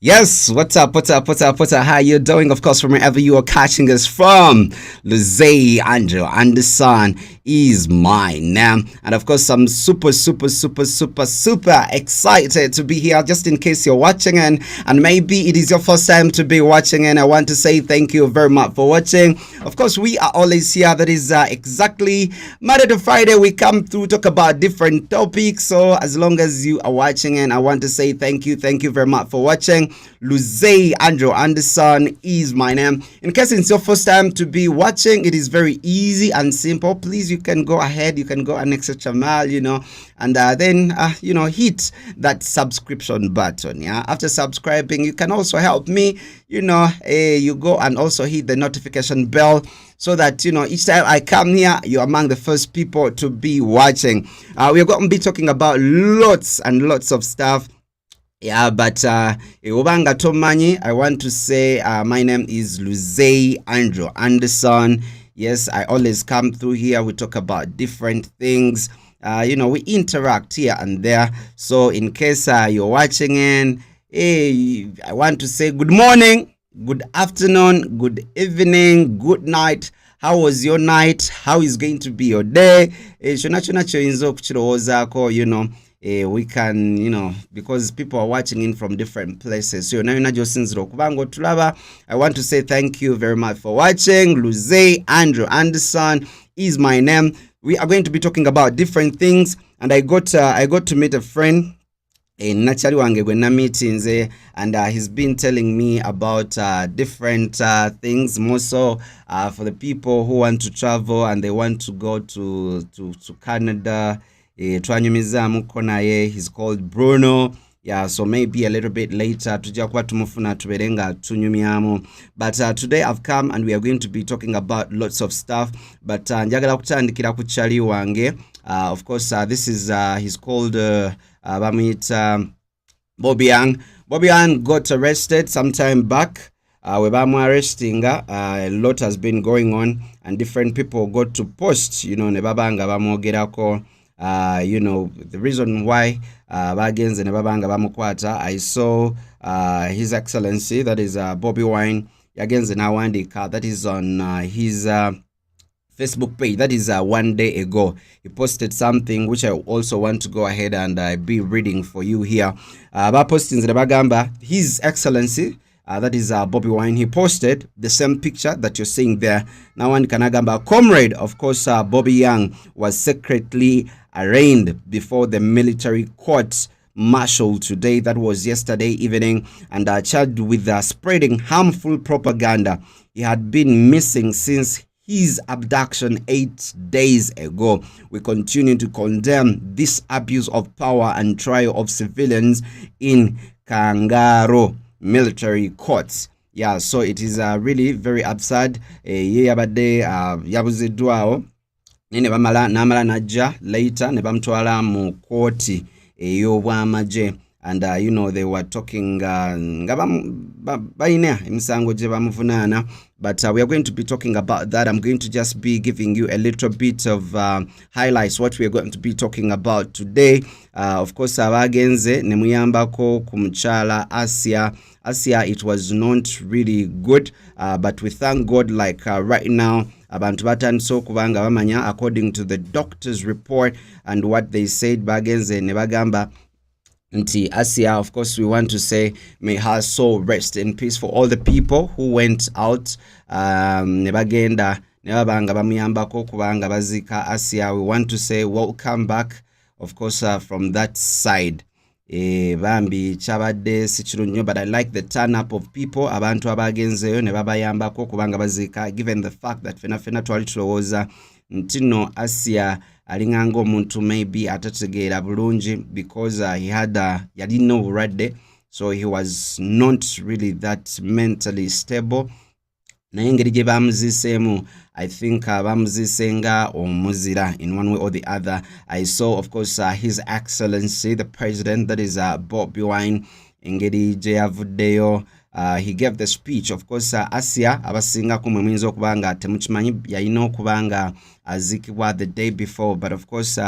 Yes, what's up? How you doing? Of course, from wherever you are catching us from, Luzay Angel and the sun is mine now. And of course, I'm super excited to be here. Just in case you're watching and maybe it is your first time to be watching, and I want to say thank you very much for watching. Of course, we are always here. That is exactly Monday to Friday. We come through talk about different topics. So as long as you are watching, and I want to say thank you very much for watching. Luzay Andrew Anderson is my name. In case it's your first time to be watching, it is very easy and simple. Please, you can go ahead, you can go an extra channel, and then hit that subscription button. Yeah, after subscribing, you can also help me. You go and also hit the notification bell so that each time I come here, you're among the first people to be watching. We're going to be talking about lots and lots of stuff. Yeah, but Ubanga Tomanyi, I want to say my name is Luzay Andrew Anderson. Yes, I always come through here. We talk about different things. We interact here and there. So in case you're watching in, I want to say good morning, good afternoon, good evening, good night. How was your night? How is going to be your day? We can, because people are watching in from different places. So now I want to say thank you very much for watching. Luzay Andrew Anderson is my name. We are going to be talking about different things, and I got to meet a friend in Nachali Wange meetings, and he's been telling me about different things, more so for the people who want to travel and they want to go to Canada. He's called Bruno. Yeah, so maybe a little bit later but today I've come and we are going to be talking about lots of stuff. But of course, this is he's called Bobi. Bobi got arrested some time back. Arresting, a lot has been going on, and different people got to post, the reason why bagenze ne babanga bamukwata. I saw His Excellency, that is Bobi Wine, yagenze nawandika, that is on his Facebook page. That is 1 day ago. He posted something which I also want to go ahead and be reading for you here. Posting bagamba, His Excellency, that is Bobi Wine, he posted the same picture that you're seeing there. Now one Kanagamba comrade, of course, Bobi Young was secretly arraigned before the military court martial today. That was yesterday evening, and charged with spreading harmful propaganda. He had been missing since his abduction 8 days ago. We continue to condemn this abuse of power and trial of civilians in Kangaro military courts. Yeah, so it is really very absurd. Yabuziddwawo nene namala najja later ne bamutwala mu kooti ey'obwamaje, and they were talking nga balina emisango gye bamuvunaana. But we are going to be talking about that. I'm going to just be giving you a little bit of highlights what we are going to be talking about today. Of course, abagenze ne muyambako ku mukyala Asia, it was not really good, but we thank God, like right now, abantu batandise okubanga bamanya according to the doctor's report and what they said. Bagenze ne bagamba nti Asia, of course, we want to say may her soul rest in peace for all the people who went out ne bagenda ne babanga bamuyambako kubanga bazika Asia. We want to say welcome back, of course, from that side. Bambi chabade sichirunyo, but I like the turn up of people, abantu abagenzeyo ne babayambako kubanga bazika, given the fact that fena twali tulowoza ntino Asia alinganga omuntu maybe atategeera bulungi because he had yalina obulwadde, so he was not really that mentally stable. Naye engeri gye bamuziseemu, I think bamuzisenga omuzira in one way or the other. I saw, of course, His Excellency the President, that is Bobi Wine, engeri gye yavuddeyo he gave the speech. Of course, Asia abasinga kumwe muyinza okubanga temukimanyi yalina okubanga azikibwa the day before, but of course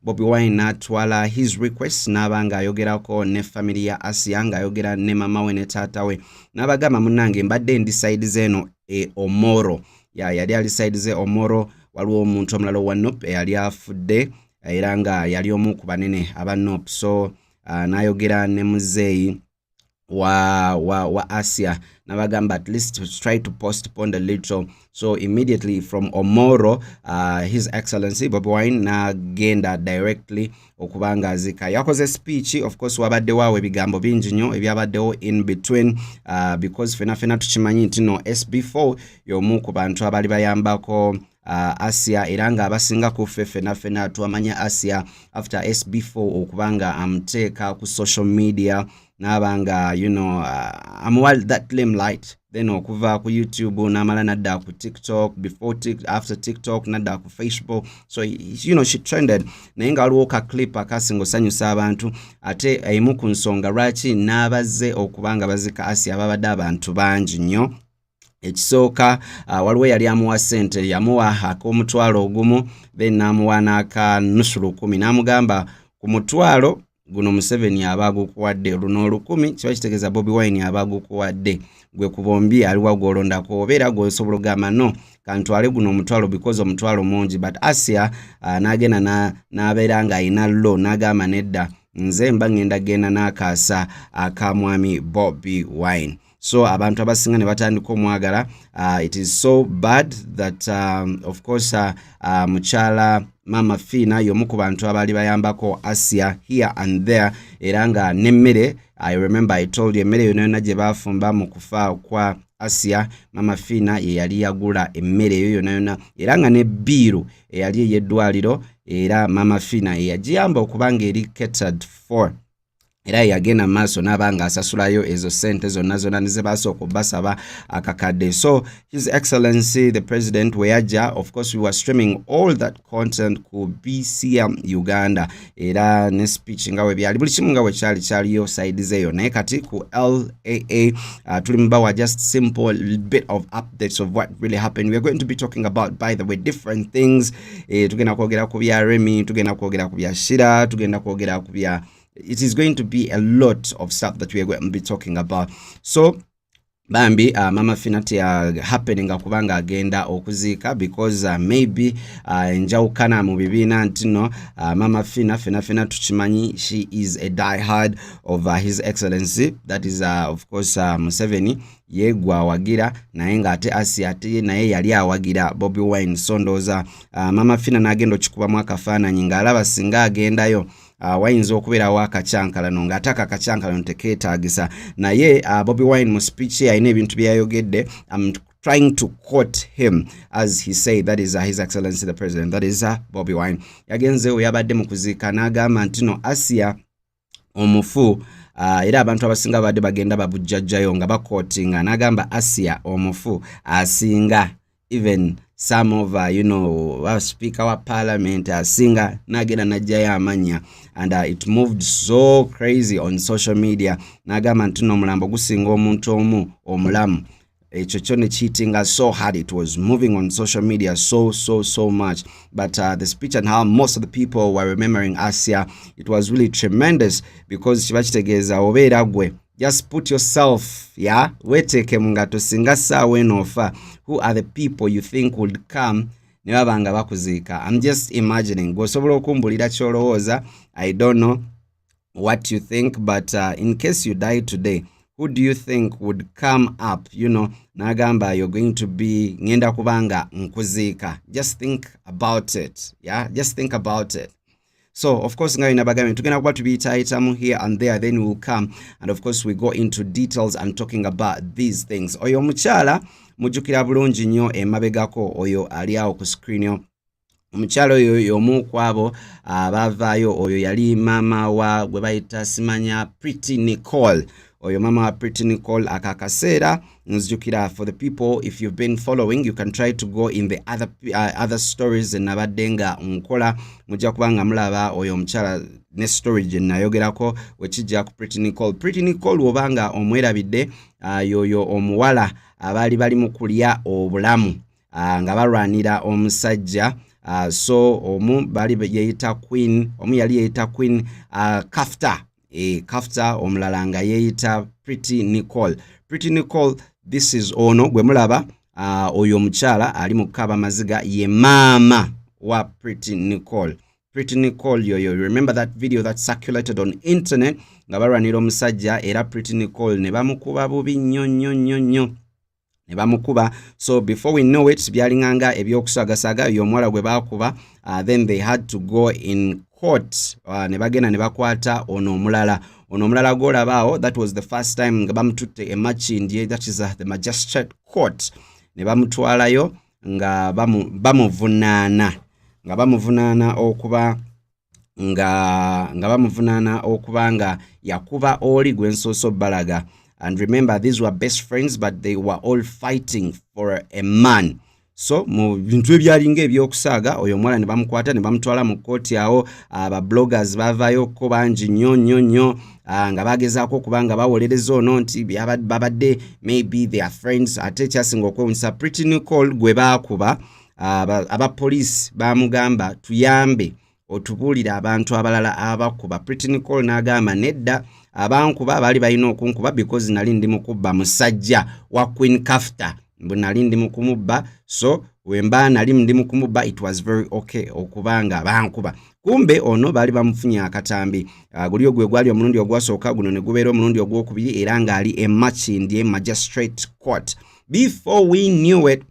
Bobi Wine natwala his request n'abanga ayogerako ne family ya Asia nga ayogera ne mama we ne taata we n'abagamba munnange mbadde ndi side zeno Omoro yali ali side ze Omoro waliwo omuntu omulala wa Nope yali afudde era nga yali omu ku banene aba Nope, so n'ayogera ne muzeeyi wa Asia nabagamba at least to try to postpone a little. So immediately from Omoro, His Excellency Bobi Wine nagenda directly okubanga azika yakoze speech. Of course wabadde wawe bigambo bingi nnyo ebyabaddewo in between, because fena tukimanyi nti no SB4 y'omu ku bantu abali bayambako Asia era nga abasinga ku fena tuamanya Asia after SB4 okubanga amuteeka ku social media nabanga amuwal that limelight, then okuva ku YouTube namala nadda ku TikTok, after TikTok nadda ku Facebook. So she trended naye nga waliwo ka clip akasinga osanyusa abantu ate emu ku nsonga lwaki n'abazze okubanga bazika Asia ababadde abantu bangi nnyo. Ekisooka waliwo yali amuwa sente, yamuwa ak'omutwalo ogumu then n'amuwa n'aka nusu lukumi n'amugamba ku mutwalo guno Museveni abagukuwadde, luno 10 kiba kitegeeza Bobi Wine abagukuwadde, gwe ku bombi aliwa gwolondako obeera gwosobola ogamba no kantwale guno omutwalo because omutwalo mungi. But Asia n'agenda n'abeera nga ayina lo n'agamba nedda nze mba ngenda genda n'akaasa akamwami Bobi Wine. So abantu abasinga ne batandika omwagala. It is so bad that of course muchala Mama Fina y'omu ku bantu abali bayambako Asia here and there era nga nemmere. I remember I told you emmere yonna gye bafumba mu kufa kwa Asia Mama Fina ye yali yagula emmere yonna era nga ne biiru eyali ey'eddwaliro era Mama Fina ye yagiyamba okubanga eri catered for. Era yagenda maaso n'abanga asasulayo ezo sente zonna nize basooka okubasaba akakadde. So His Excellency the President weyaja, of course we were streaming all that content ku BCM Uganda era ne speech nga we byali buli kimu nga we kyaliyo side zeyo naye kati ku LAA tulimbawa just simple bit of updates of what really happened. We are going to be talking about, by the way, different things. Tugenda kwogera ku bya Remmie, tugenda kwogera ku bya Shira, tugenda kwogera ku bya it is going to be a lot of stuff that we are going to be talking about. So Bambi Mama Fina happening kubanga agenda okuzika because maybe njawukana mu bibiina ntino Mama Fina tuchimanyi she is a diehard of His Excellency, that is of course Museveni yegwa wagira naye nga ate Asia ate naye yali awagira Bobi Wine. Sondoza Mama Fina nagenda okikuba mwakafaananyi ng'alaba singa agendayo wayinza okubeera wakacyankalano ng'ataka akacyankalano tekeetaagisa naye Bobi Wine mu speech ayina ebintu byayogedde. I'm trying to quote him as he said, that is His Excellency the President, that is Bobi Wine. Yagenzeewo yabadde mu kuziika n'agamba nti no Asia omufu era abantu abasinga badde bagenda babujjajjayo nga bakootinga n'agamba Asia omufu asinga even some of our speaker wa parliament asinga nagenda najjayo amanya, and it moved so crazy on social media. Nagamba nti no mulambo gusinga omuntu omu omulamu. Ekyo kyone cheating so hard, it was moving on social media so much. But the speech and how most of the people were remembering Asia, it was really tremendous because kibakitegeeza obeera gwe just put yourself, weteke mungato singa sawe nofa. Who are the people you think would come nebabanga bakuzika? I'm just imagining. Gosobola okumbulira kyolowooza. I don't know what you think, but in case you die today, who do you think would come up? Nagamba you're going to be ngenda kubanga nkuzika. Just think about it. Just think about it. So, of course, nga inabagami tugenda kuba tubiyitaayitamu here and there, then we'll come and of course we go into details and talking about these things. Oyo mukyala mujjukira bulungi nnyo emabegako oyo ali awo ku screen. Omukyala oyo y'omu kwabo abavaayo, oyo yali maama wa gwe bayita simanya Pretty Nicole. oyo mama wa Pretty Nicole akakaseera nzijukira. For the people, if you've been following, you can try to go in the other stories nabadde nga nkola, mujja kubanga mulaba oyo omukyala ne story gye nayogerako wekijja ku Pretty Nicole. Pretty Nicole obanga omwerabidde yoyo omuwala abali bali mu kulya obulamu nga balwanira omusajja. So omu bali yeyita Queen, omu yali yeyita Queen Kafta, omulala nga yeyita Pretty Nicole. Pretty Nicole, this is ono gwe mulaba oyo omukyala ali mu kaba maziga ye mama wa Pretty Nicole. Pretty Nicole yoyo, remember that video that circulated on internet nga balwanira omusajja era Pretty Nicole ne bamukuba bubi nnyo ne bamukuba. So before we know it, byalinganga ebyokusagasaga yo omwala gwe bakuba, then they had to go in court, ne bagenda ne bakwata ono omulala golabaawo. That was the first time nga bamututte Machindi, that is the magistrate court, ne bamutwalayo nga bamuvunaana okuba nga yakuba oli gwensoso balaga. And remember, these were best friends, but they were all fighting for a man. So mu bintu ebyalinga ebyokusaaga oyo omwala ne bamukwata ne bamutwala mu kooti awo. Aba bloggers bavayo ko bangi nnyo nga bagezaako kubanga bawolereza ono nti babadde maybe they are friends. Ate kyasinga okwewunyisa Pretty Nicole gwe baakuba, abapoliisi bamugamba tuyambe otubuulira abantu abalala abakuba. Pretty Nicole n'agamba nedda, abankuba bali balina okunkuba because nali ndi mukubba musajja wa Queen Kafta, mbu nali ndi mukumubba. So wemba nali ndi mukumubba, it was very okay okubanga bankuba. Kumbe ono bali bamufunye akatambi. Gulio gwe gwali omulundi ogwasooka, guno ne gubeera omulundi ogwokubiri era nga ali Machindi magistrate court. Before we knew it,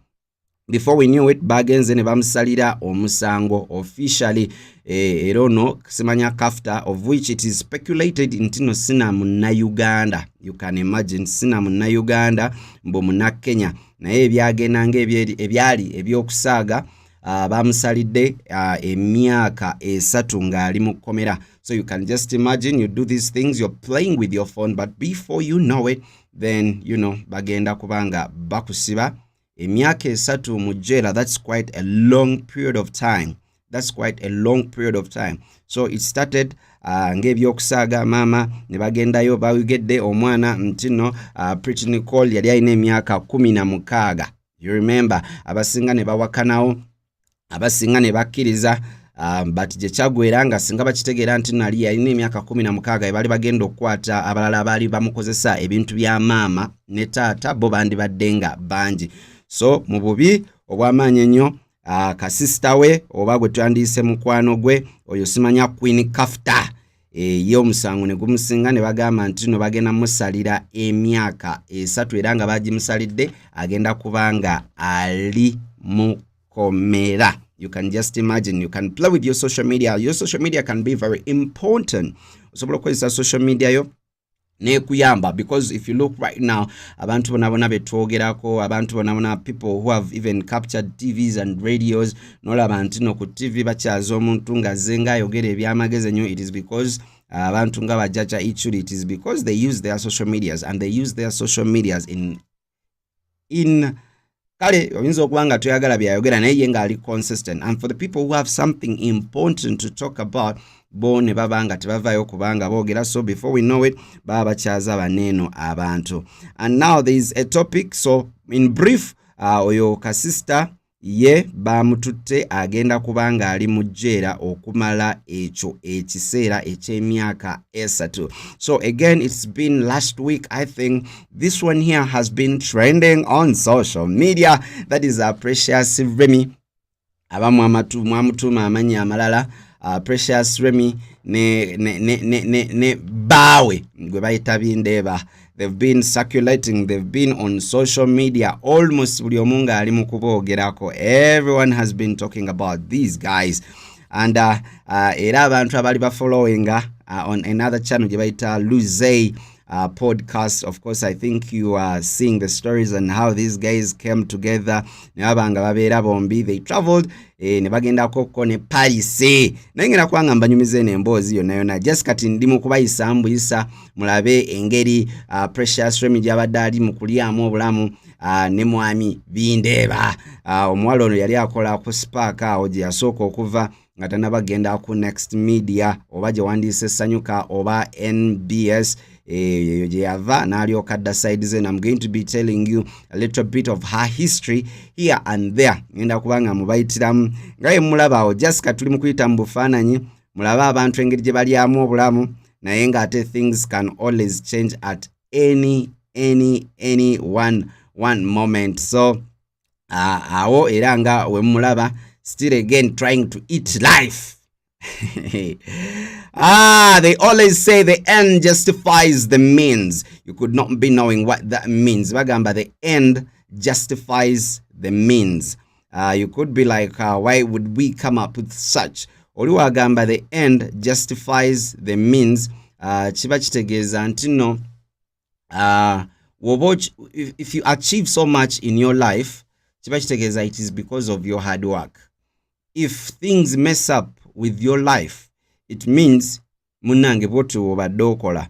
bagenze ne bamusalira omusango officially. Era ono simanya Kafta, of which it is speculated intino sina muna Uganda. You can imagine, sina muna Uganda mbo muna Kenya. Naye ebyagenanga ebyali ebyokusaaga bamusalidde emyaka 3 ng'ali mu kkomera. So you can just imagine, you do these things, you're playing with your phone, but before you know it, then bagenda kubanga bakusiba emyaka 3 mu jela. That's quite a long period of time. So it started ng'ebyokusaaga mama ne bagendayo bawigedde omwana ntino Pretty Nicole yali alina emyaka 16. You remember, abasinga ne bawakanawo, abasinga ne bakkiriza, but gye kyagwera nga singa bakitegeera nti nali yalina emyaka 16 bali bagenda okukwata abalala baali bamukozesa ebintu bya maama ne taata, bo bandibadde nga bangi. So mu bubi obw'amaanyi ennyo, kasista we oba gwe twandiyise mukwano gwe oyo simanya Queen Kafta, ye omusango ne gumusinga ne bagamba nti no bagenda musalira emyaka 3 era nga bagimusalidde agenda kubanga ali mu komera. You can just imagine, you can play with your social media. Your social media can be very important. Osobola okukozesa social media yo nekuyamba, because if you look right now, abantu bonabona betwogerako, abantu bonabona people who have even captured TVs and radios, nolaba nti no ku TV bakyaza omuntu nga zenga ayogera ebyamagezi ennyo. It is because abantu nga bajaja ichuli, it is because they use their social medias, and they use their social medias in kale oyinza okubanga toyagala byayogera naye ye nga ali consistent. And for the people who have something important to talk about, bo ne babanga tebavayo kubanga boogera. So before we know it, baba bakyaza baneeno abantu. And now there is a topic. So in brief, oyo kasista ye bamututte agenda kubanga ali mu jjeera okumala ekyo ekiseera eky'emyaka 3. So again, it's been last week. I think this one here has been trending on social media. That is Precious Remmie. Abamu amutuma amannya amalala. Precious Remmie ne bawe gwe bayita bindeeba. They've been circulating, they've been on social media, almost buli omu nga ali mu kuboogerako. Everyone has been talking about these guys. And era abantu abali ba following on another channel gye bayita Luzey, podcast. Of course, I think you are seeing the stories and how these guys came together. Nebabanga babeera bombi, they traveled ne bagendako ne Paris. Nengera kwangamba nyumize n'emboozi yonna just kati ndi mu kubayisa mbuyisa mulabe engeri Precious Remmie gy'abadde ali mu kulyamu obulamu ne mwami Bindeeba. Omuwala ono yali akola ku Spark awo gye yasooka okuva nga tanabagenda ku Next Media oba gye wandiise Sanyuka oba NBS. Gye yava n'alyoka adda sides and I'm going to be telling you a little bit of her history here and there. Ngenda kubanga mubayitiramu nga ye mulaba awo Jessica tuli mu kuyita mu bufaananyi mulaba abantu engeri gye balyamu obulamu naye nga ate things can always change at any one moment. So awo era nga we mulaba still again trying to eat life. They always say the end justifies the means. You could not be knowing what that means. Bagamba, the end justifies the means. You could be like, why would we come up with such? Oluwagamba, the end justifies the means. Chiba kitegeeza nti no, if you achieve so much in your life, chiba kitegeeza it is because of your hard work. If things mess up with your life, it means munange botu obadde okola.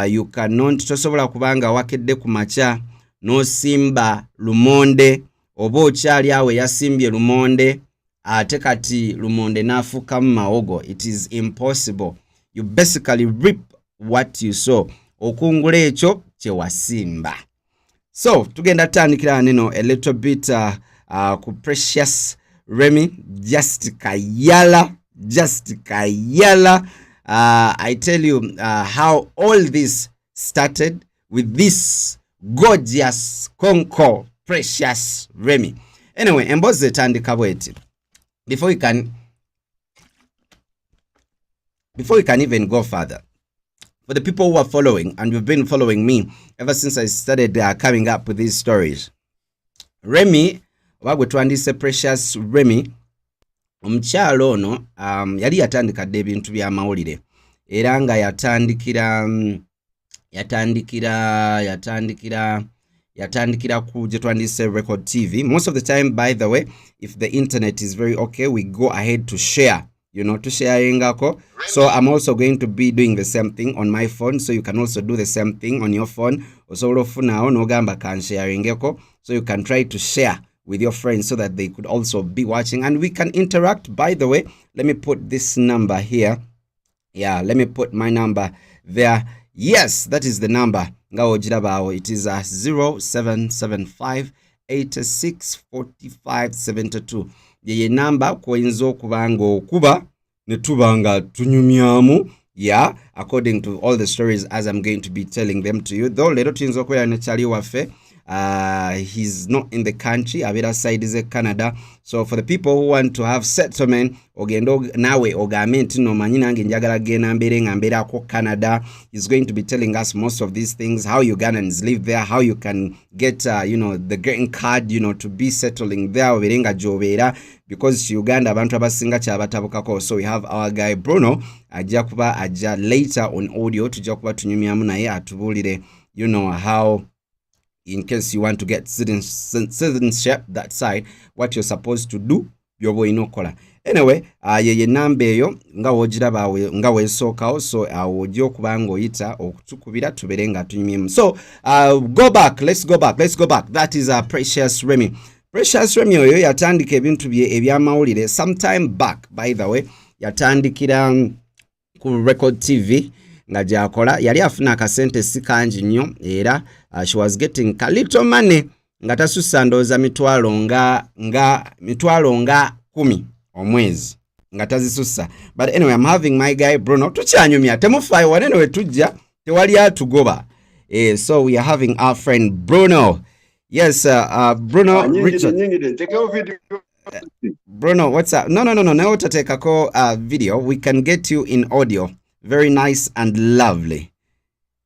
You cannot tosobola kubanga wakedde ku macha no simba lumonde oba okyali awe yasimbye lumonde ate kati lumonde nafuka mu mawogo. It is impossible. You basically reap what you sow. Okungula ekyo kye wasimba. So tugenda tandikira neno a little bit ku Precious Remmie. Just kayala. I tell you how all this started with this gorgeous Conco Precious Remmie. Anyway, emboze tandika bweti. Before we can even go further, for the people who are following and you've been following me ever since I started coming up with these stories, Remmie wagwe twandise Precious Remmie omukyalo ono yali yatandika dde ebintu bya mawulire era nga yatandikira ku gye twandise Record TV. Most of the time, by the way, if the internet is very okay, we go ahead to share, to sharingako. So I'm also going to be doing the same thing on my phone, so you can also do the same thing on your phone. Osobola ofunawo n'ogamba kan sharingeko, so you can try to share with your friends so that they could also be watching and we can interact. By the way, let me put this number here. Yeah, let me put my number there. Yes, that is the number. It is 0775 864572. Ye number koyinza okubanga okuba ne tubanga tunyumyamu. Yeah, according to all the stories as I'm going to be telling them to you. Though leero tuyinza okwera ne kyali waffe. He's not in the country. Abira side is Canada. So for the people who want to have settlement, ogendo nawe ogamenti no manyina nge njagala gena mbere ngambera ko Canada. He's going to be telling us most of these things, how Ugandans live there, how you can get the green card, to be settling there oberenga jobera, because Uganda abantu abasinga kyabatabukako. So we have our guy Bruno ajja kuba ajja later on audio tujja kuba tunyumyamu naye atubulire how, in case you want to get citizenship that side, what you're supposed to do, yobo inokola. Anyway, ye namba eyo nga wogiraba nga weesookawo, so ojja okuba ng'oyita okutukubira tubere nga tunyumyemu. So let's go back. That is Precious Remmie. Precious Remmie oyo yatandika ebintu bye ebyamawulire sometime back. By the way, yatandikira ku Record TV nga jakola, yali afuna akasente si kanji nnyo era she was getting a little money nga tasussa ndooza mitwalo nga 10 omwezi nga tazisussa. But anyway, I'm having my guy Bruno. Tukyanyumya temufaayo wanene we tujja tewali atugoba. So we are having our friend Bruno. Yes, Bruno. Bruno, what's up? No, utatekako video. We can get you in audio. Very nice and lovely.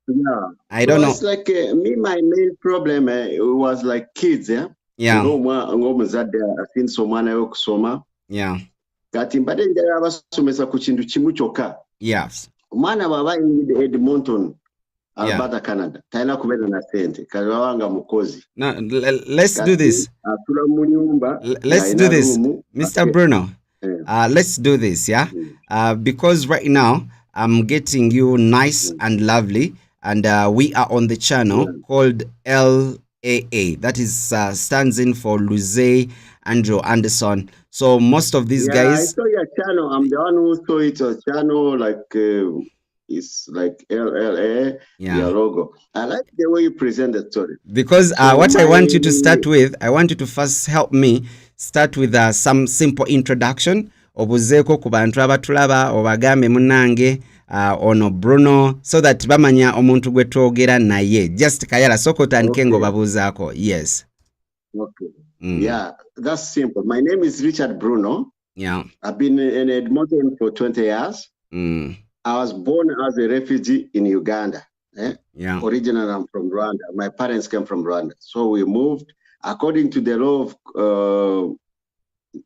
Yeah. I don't know. It's like me, my main problem it was like kids, yeah? Yeah. I've seen someone else. Yeah. Kati mbade njala basomesa ku kintu kimu kyokka. Yes. Omwana baba in Edmonton Alberta, Canada. Taina kubena na sente. Kaliwanga mukozi. Now, let's do this. Let's do this, Mr. Bruno. Let's do this, yeah? Because right now, I'm getting you nice and lovely, and we are on the channel called LAA. That is stands in for Luze Andrew Anderson. So most of these guys. I saw your channel. I'm the one who saw it. Your channel, like it's like LLA, your logo. I like the way you present the story. Because what I want you to start with, I want you to first help me start with some simple introduction. Obuzeko ku bantu abatulaba obagambe munange ono Bruno, so that bamanya omuntu gwe twogera naye. Just kayala soko tandike ngo babuzaako. Yes. Okay. Yeah, that's simple. My name is Richard Bruno. Yeah. I've been in Edmonton for 20 years. I was born as a refugee in Uganda. Yeah. Originally, I'm from Rwanda. My parents came from Rwanda. So we moved according to the law of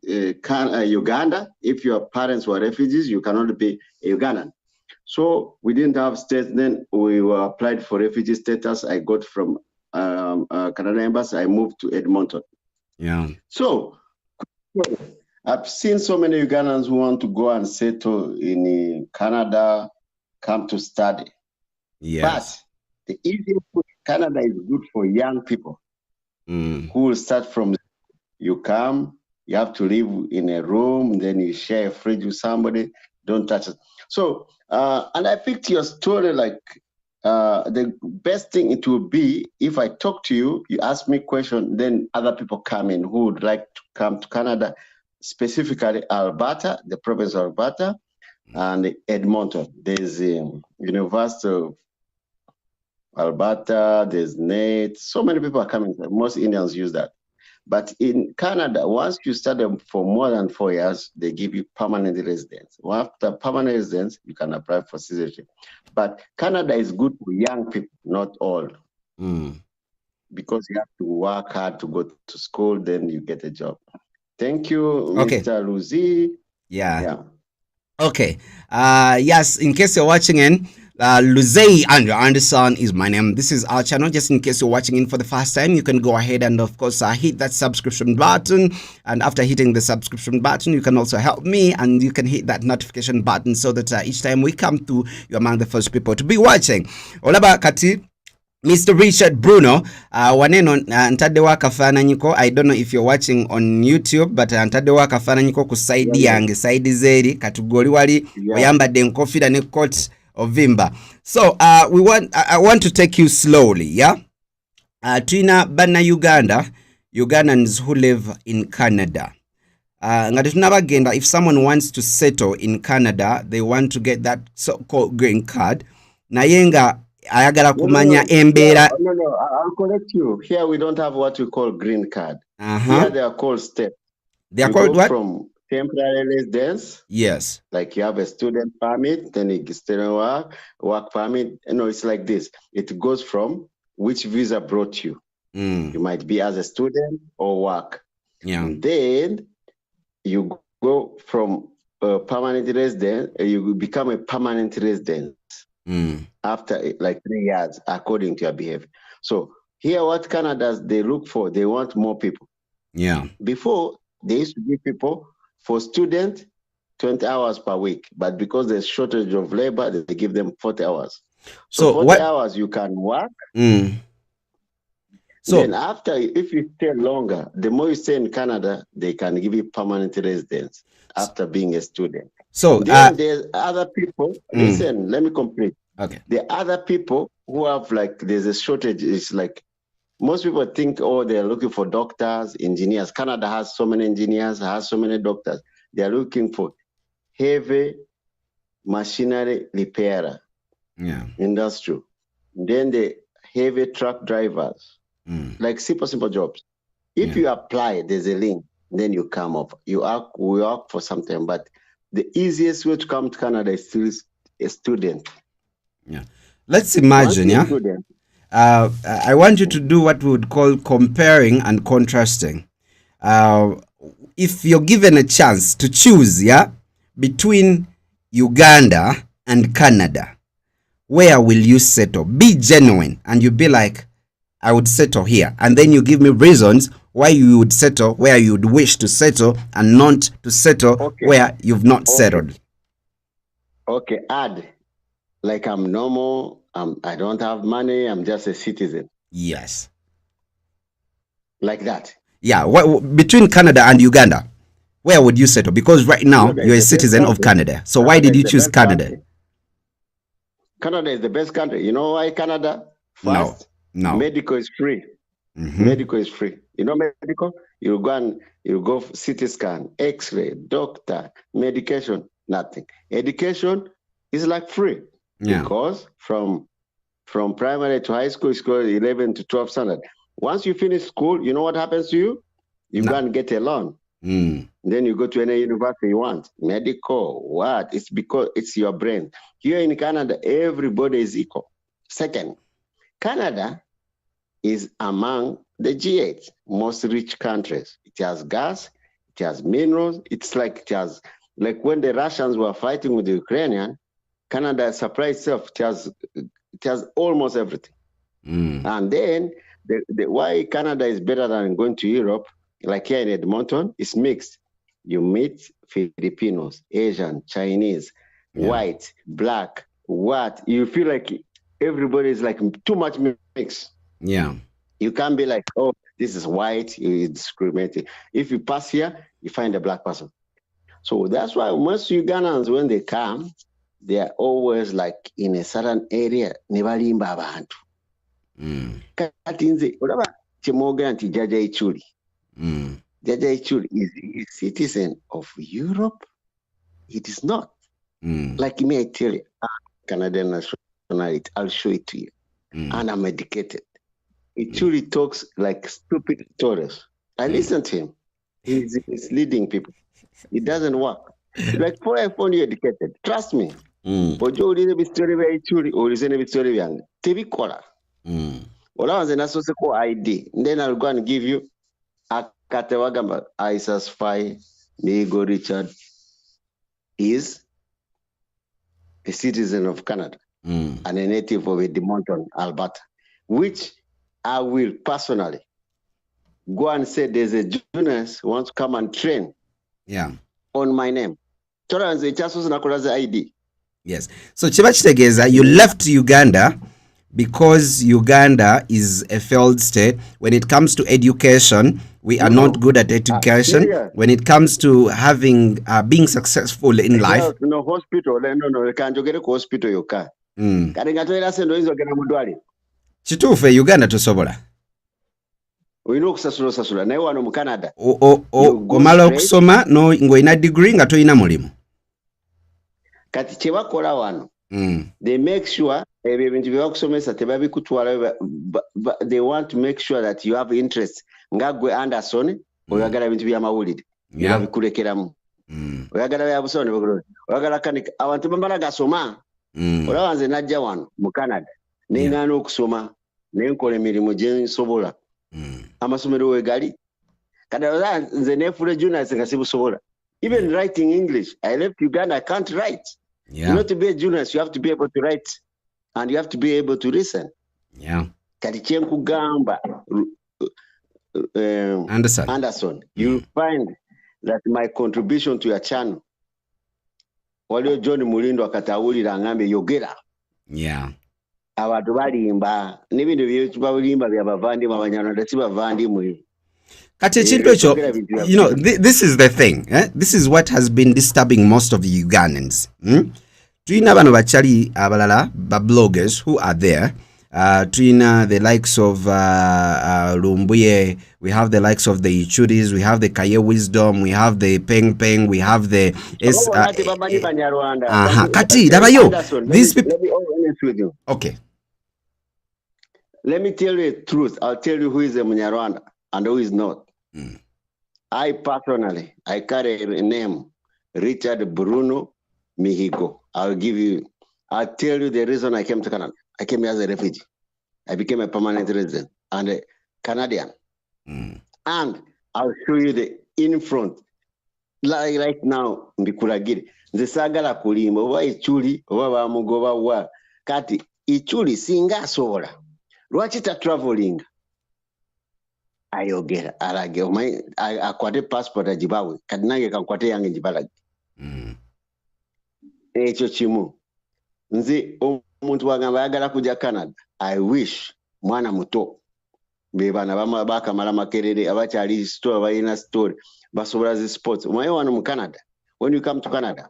Uganda. If your parents were refugees, you cannot be a Ugandan. So we didn't have status. Then we were applied for refugee status. I got from Canada Embassy. I moved to Edmonton. Yeah. So I've seen so many Ugandans who want to go and settle in Canada, come to study. Yes. But the easiest way, Canada is good for young people who will start from. You come, you have to live in a room, then you share a fridge with somebody. Don't touch it. So, and I picked your story like the best thing it would be if I talk to you, you ask me a question, then other people come in who would like to come to Canada, specifically Alberta, the province of Alberta, and Edmonton. There's University of Alberta, there's NAIT. So many people are coming. Most Indians use that. But in Canada, once you study for more than 4 years, they give you permanent residence. After permanent residence, you can apply for citizenship. But Canada is good for young people, not all. Because you have to work hard to go to school, then you get a job. Thank you, Mr. Luzi. Yeah. Okay. Yes, in case you're watching in, Luze Andrew Anderson is my name. This is our channel. Just in case you're watching in for the first time, you can go ahead and of course hit that subscription button, and after hitting the subscription button, you can also help me and you can hit that notification button so that each time we come through, you're among the first people to be watching. Olaba kati Mr. Richard Bruno, waneno ntadde wakafananyiko. I don't know if you're watching on YouTube, but ntadde wakafananyiko ku side yange, side zeri katugoli wali oyambadde enkofira ne coat of Vimba. So I want to take you slowly, yeah? Tuina bana Ugandans who live in Canada. Ngati tunabagenda, if someone wants to settle in Canada, they want to get that so-called green card. Nayenga ayagala kumanya embera. No, I'll correct you. Here we don't have what we call green card. Here they are called steps. They are called what? From temporary residence. Yes. Like you have a student permit, then you student work permit. No, it's like this. It goes from which visa brought you. You might be as a student or work. Yeah. And then you go from permanent resident, you become a permanent resident. After like 3 years, according to your behavior. So here, what Canada they look for, they want more people. Yeah. Before they used to give people for student 20 hours per week, but because there's shortage of labor, they give them 40 hours. So 40 hours you can work. So then after, if you stay longer, the more you stay in Canada, they can give you permanent residence after being a student. So then there's other people. Listen, let me complete. Okay. The other people who have like there's a shortage. It's like most people think, oh, they're looking for doctors, engineers. Canada has so many engineers, has so many doctors. They're looking for heavy machinery repairer, industrial. Then the heavy truck drivers, like simple jobs. If you apply, there's a link. Then you come up. We work for something, but the easiest way to come to Canada is still a student. Yeah. Let's imagine, I want you to do what we would call comparing and contrasting. If you're given a chance to choose, between Uganda and Canada, where will you settle? Be genuine, and you be like, I would settle here. And then you give me reasons why you would settle where you would wish to settle and not to settle where you've not settled. Okay, add. Like I'm normal, I don't have money, I'm just a citizen. Yes. Like that. Yeah, between Canada and Uganda, where would you settle? Because right now you're a citizen of Canada. So why did you choose Canada? Canada is the best country. You know why Canada? First, no. Medical is free. Medical is free. You know medical? You go CT scan, X-ray, doctor, medication, nothing. Education is like free. Yeah. Because from primary to high school, it's called 11 to 12 standard. Once you finish school, you know what happens to you? You go and get a loan. Then you go to any university you want. Medical, what? It's because it's your brain. Here in Canada, everybody is equal. Second, Canada is among the G8 most rich countries. It has gas, it has minerals. It's like it has, like when the Russians were fighting with the Ukrainian, Canada supplies itself. It has almost everything. And then why Canada is better than going to Europe, like here in Edmonton, is mixed. You meet Filipinos, Asian, Chinese, white, black, what? You feel like everybody is like too much mix. Yeah. You can't be like, oh, this is white, you discriminate. If you pass here, you find a black person. So that's why most Ugandans, when they come, they are always like in a certain area, nebalimba abantu. Kati nze olaba kyemwogera nti Jaja Ichuli. Jaja Ichuli is a citizen of Europe. It is not. Like me, I tell you, Canadian nationality, I'll show it to you. And I'm educated. Ichuli talks like stupid stories. I listen to him. He's leading people. It doesn't work. Like for I found you educated. Trust me. Ojo ulize bistori bya Ichuli, ulize ne bistori byange. Tebikola. Olawanze nasose ko ID. Then I'll go and give you a katewagamba. I satisfy Migo Richard is a citizen of Canada and a native of Edmonton, Alberta, which I will personally go and say there's a journalist who wants to come and train on my name. ID. Yes. So Chiba Chitegeza, you left Uganda because Uganda is a failed state. When it comes to education, we are not good at education. When it comes to having being successful in life. No hospital. No. Can't you get a hospital? You can. Chitufe Uganda tosobola. Oyina okusasula naye wano mu Canada. Omala okusoma no ng'olina degree nga toyina mulimu. Kati kye bakola wano. They make sure ebyo ebintu bye bakusomesa tebabikutwala. They want to make sure that you have interest. Nga gwe Anderson oyagala ebintu by'amawulire. Babikulekeramu. Oyagala bya busoni oyagala kanika abantu bambala gasoma. Olaba nze najja wano mu Canada. Nengana okusoma nenkola emirimu gye nsobola. Amasomero wegali. Kada nze nefule journalist nga sibusobola. Even writing English. I left Uganda, I can't write. You know, to be a journalist, you have to be able to write and you have to be able to listen. Kati kyenkugamba Anderson, you find that my contribution to your channel. Waliyo John Mulindo akatawulira ngambe yogera. Abantu balimba n'ebintu bye balimba byabavandi abanyarwanda sibavandi mu. Kati ekintu ekyo, you know, this is the thing. This is what has been disturbing most of the Ugandans. Tuyina bano bachali abalala ba bloggers who are there. Tuyina the likes of Lumbuye, we have the likes of the Ichuris, we have the Kaye Wisdom, we have the Peng Peng, we have the Kati dabayo. These people. Let me be honest with you. Okay. Let me tell you the truth. I'll tell you who is a Munyarwanda and who is not. I personally, I carry a name, Richard Bruno Mihigo. I'll tell you the reason I came to Canada. I came here as a refugee. I became a permanent resident and a Canadian. And I'll show you the in front. Like right now, Mbikulagiri. The sagala kulimba, oba Ichuli, oba Bamugoba wa. kati ichuli singa asobola lwaki ta traveling ayogera alage omanyi akwate passport agibawe kati nange kankwate yange ngibalage ekyo kimu nze omuntu wagamba ayagala kujja Canada. I wish mwana muto bebana bakamala makerere abakyali store balina store basobola zi sports omanyi wano mu Canada. When you come to Canada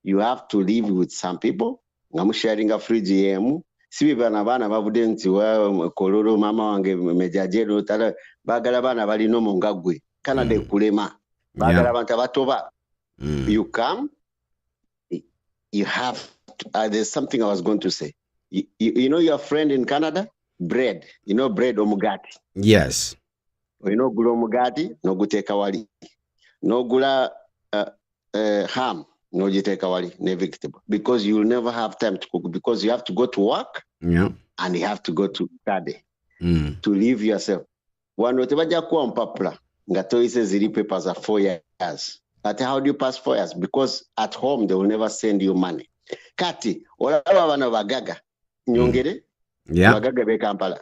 you have to live with some people nga musharinga fridge yemu sibi bana bavude nti wa kololo mama wange mejajero tala bagala bana bali no mungagwe Canada ekulema bagala abantu abatoba. You come, you have to, there's something I was going to say. You know your friend in Canada, bread, you know bread omugati. Yes. You know gula omugati no guteka wali no gula ham no giteka wali ne vegetable because you will never have time to cook because you have to go to work and you have to go to study to live yourself. Wano tebaja kuwa mpapula nga toise ziri papers are 4 years. But how do you pass 4 years? Because at home they will never send you money. Kati olaba bana bagaga nyongere bagaga be Kampala.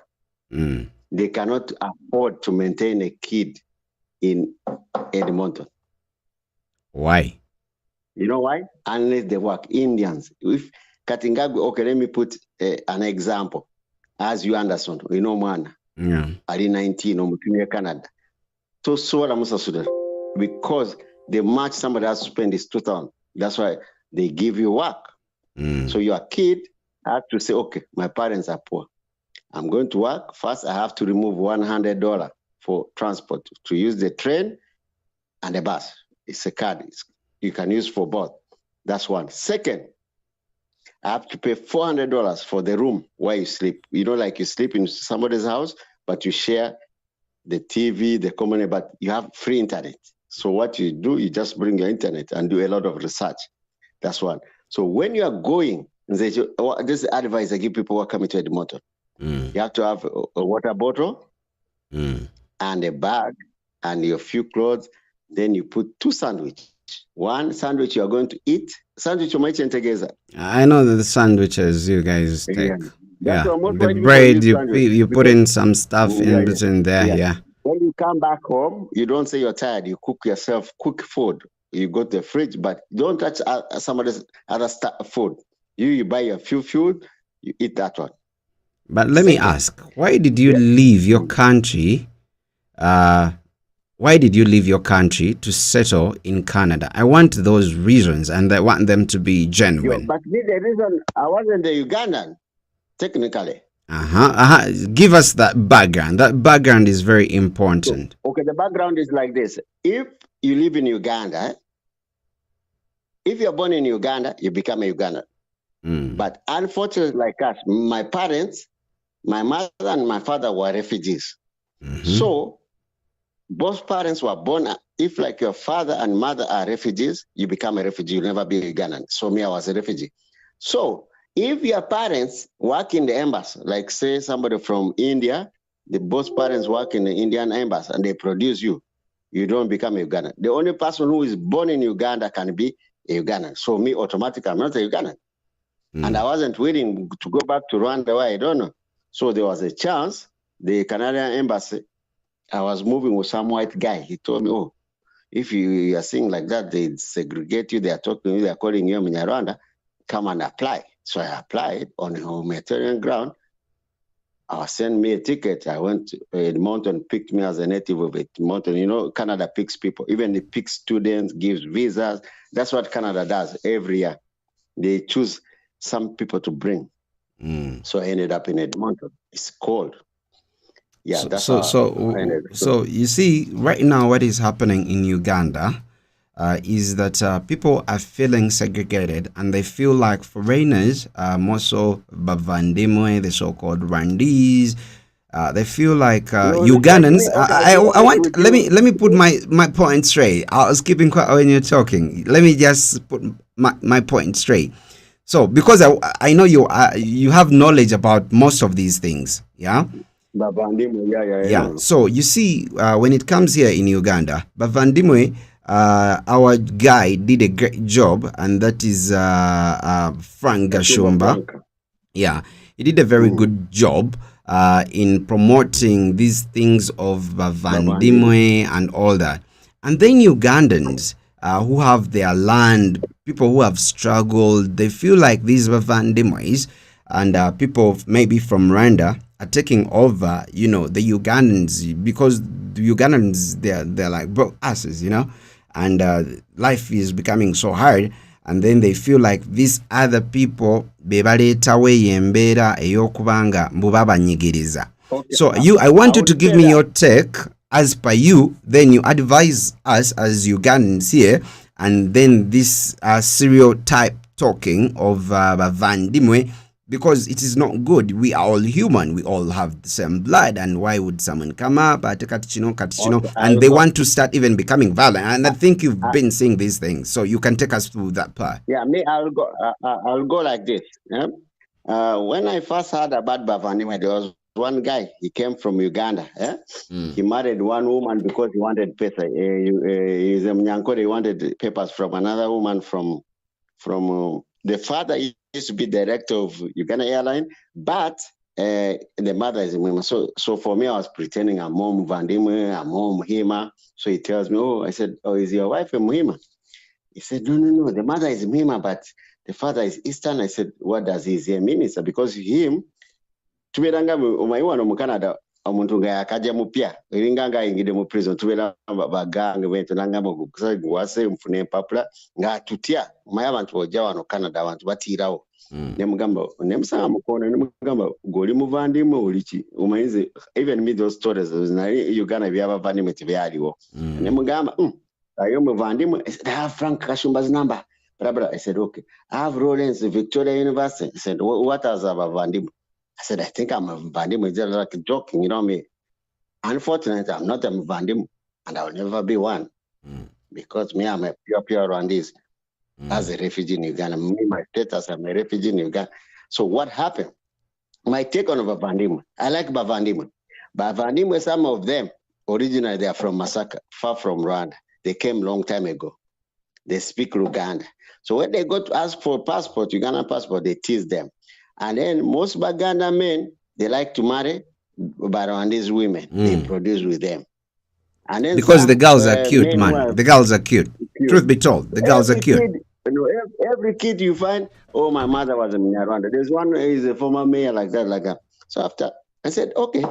They cannot afford to maintain a kid in Edmonton. Why? You know why? Unless they work. Indians. If Katingagwe, okay, let me put an example. As you understand, you know, man, Ali 19, or Canada. So because the much somebody has to spend is 2,000. That's why they give you work. So your kid has to say, okay, my parents are poor. I'm going to work. First, I have to remove $100 for transport to use the train and the bus. It's a card. You can use for both. That's one. Second, I have to pay $400 for the room where you sleep. You know, like you sleep in somebody's house, but you share the TV, the common, but you have free internet. So what you do, you just bring your internet and do a lot of research. That's one. So when you are going, this is advice I give people who are coming to Edmonton. You have to have a water bottle and a bag and your few clothes. Then you put 2 sandwiches. One sandwich you are going to eat. Sandwich you might together. I know the sandwiches you guys take. The bread you put in some stuff in between there. When you come back home, you don't say you're tired. You cook yourself, cook food. You go to the fridge, but don't touch somebody's other food. You buy your few food, you eat that one. But let me ask, why did you leave your country? Why did you leave your country to settle in Canada? I want those reasons, and I want them to be genuine. But the reason I wasn't a Ugandan, technically. Give us that background. That background is very important. Okay, the background is like this. If you live in Uganda, if you're born in Uganda, you become a Ugandan. But unfortunately, like us, my parents, my mother and my father were refugees. So both parents were born. If like your father and mother are refugees, you become a refugee. You'll never be a Ugandan. So me, I was a refugee. So if your parents work in the embassy, like say somebody from India, both parents work in the Indian embassy and they produce you, you don't become a Ugandan. The only person who is born in Uganda can be a Ugandan. So me, automatically, I'm not a Ugandan. And I wasn't willing to go back to Rwanda where I don't know. So there was a chance, the Canadian embassy, I was moving with some white guy. He told me, oh, if you are seeing like that, they segregate you, they are talking to you, they are calling you Rwanda, come and apply. So I applied on a humanitarian ground. Sent me a ticket. I went to Edmonton, picked me as a native of Edmonton. You know, Canada picks people. Even they pick students, gives visas. That's what Canada does every year. They choose some people to bring. So I ended up in Edmonton. It's cold. Yeah, so you see, right now what is happening in Uganda is that people are feeling segregated and they feel like foreigners, more so Bavandimwe, the so-called Rwandese, they feel like Ugandans. Let me put my point straight. I was keeping quiet when you're talking. Let me just put my point straight. So because I know you have knowledge about most of these things, yeah. So you see, when it comes here in Uganda, Bavandimwe, our guy did a great job, and that is Frank GASHUMBA. Yeah, he did a very good job in promoting these things of Bavandimwe and all that. And then Ugandans who have their land, people who have struggled, they feel like these Bavandimwes and people maybe from Rwanda are taking over, you know, the Ugandans, because the Ugandans, they're like broke asses, you know, and life is becoming so hard. And then they feel like these other people bebaleetawo embeera ey'okubanga mbu babanyigiriza. Okay. So I want you to give me your take as per you, then you advise us as Ugandans here, and then this stereotype talking of Bavandimwe, because it is not good. We are all human. We all have the same blood. And why would someone come up, and they want to start even becoming violent? And I think you've been seeing these things. So you can take us through that part. Yeah, I'll go like this. Yeah? When I first heard about Bavandimwe, there was one guy. He came from Uganda. Yeah? He married one woman because he wanted papers. He's a Mnyankore. He wanted papers from another woman from the father used to be director of Uganda Airline, but the mother is a woman. So for me, I was pretending I'm mom Vandimwe, I'm mom Muhima. So he tells me, I said, is your wife a Muhima? He said, no, the mother is Muhima, but the father is Eastern. I said, what does his name mean? Sir? Because him, tuberanga umaiwa no Canada, omuntu nga akaja mupya eringanga ingide mu prison tubera bagange bento nangamba gwase mfune papula nga tutya maya abantu bojja wano Canada abantu batirawo ne mugamba ne musanga mukono ne mugamba goli Muvandimwe uliki umayize even me those stories na Uganda byaba Vandimwe tibyaliwo ne mugamba ayo Muvandimwe I have Frank Kashumba's number blah. I said okay, I have Rollins Victoria University. I said what else about Vandimwe? I said, I think I'm a Muvandimwe. Just like joking, you know me. Unfortunately, I'm not a Muvandimwe, and I'll never be one. Because me, I'm a pure Rwandese as a refugee in Uganda. Me, my status, I'm a refugee in Uganda. So what happened? My take on Bavandimwe. I like Bavandimwe. Bavandimwe, some of them, originally they are from Masaka, far from Rwanda. They came long time ago. They speak Luganda. So when they go to ask for passport, Uganda passport, they tease them. And then most Baganda men, they like to marry Rwandese women. They produce with them. And then because the girls are cute, man. The girls are cute. Truth be told, the girls are cute. Every kid you find, my mother was a Mnyarwanda. There's one who is a former mayor like that. So after, I said, okay,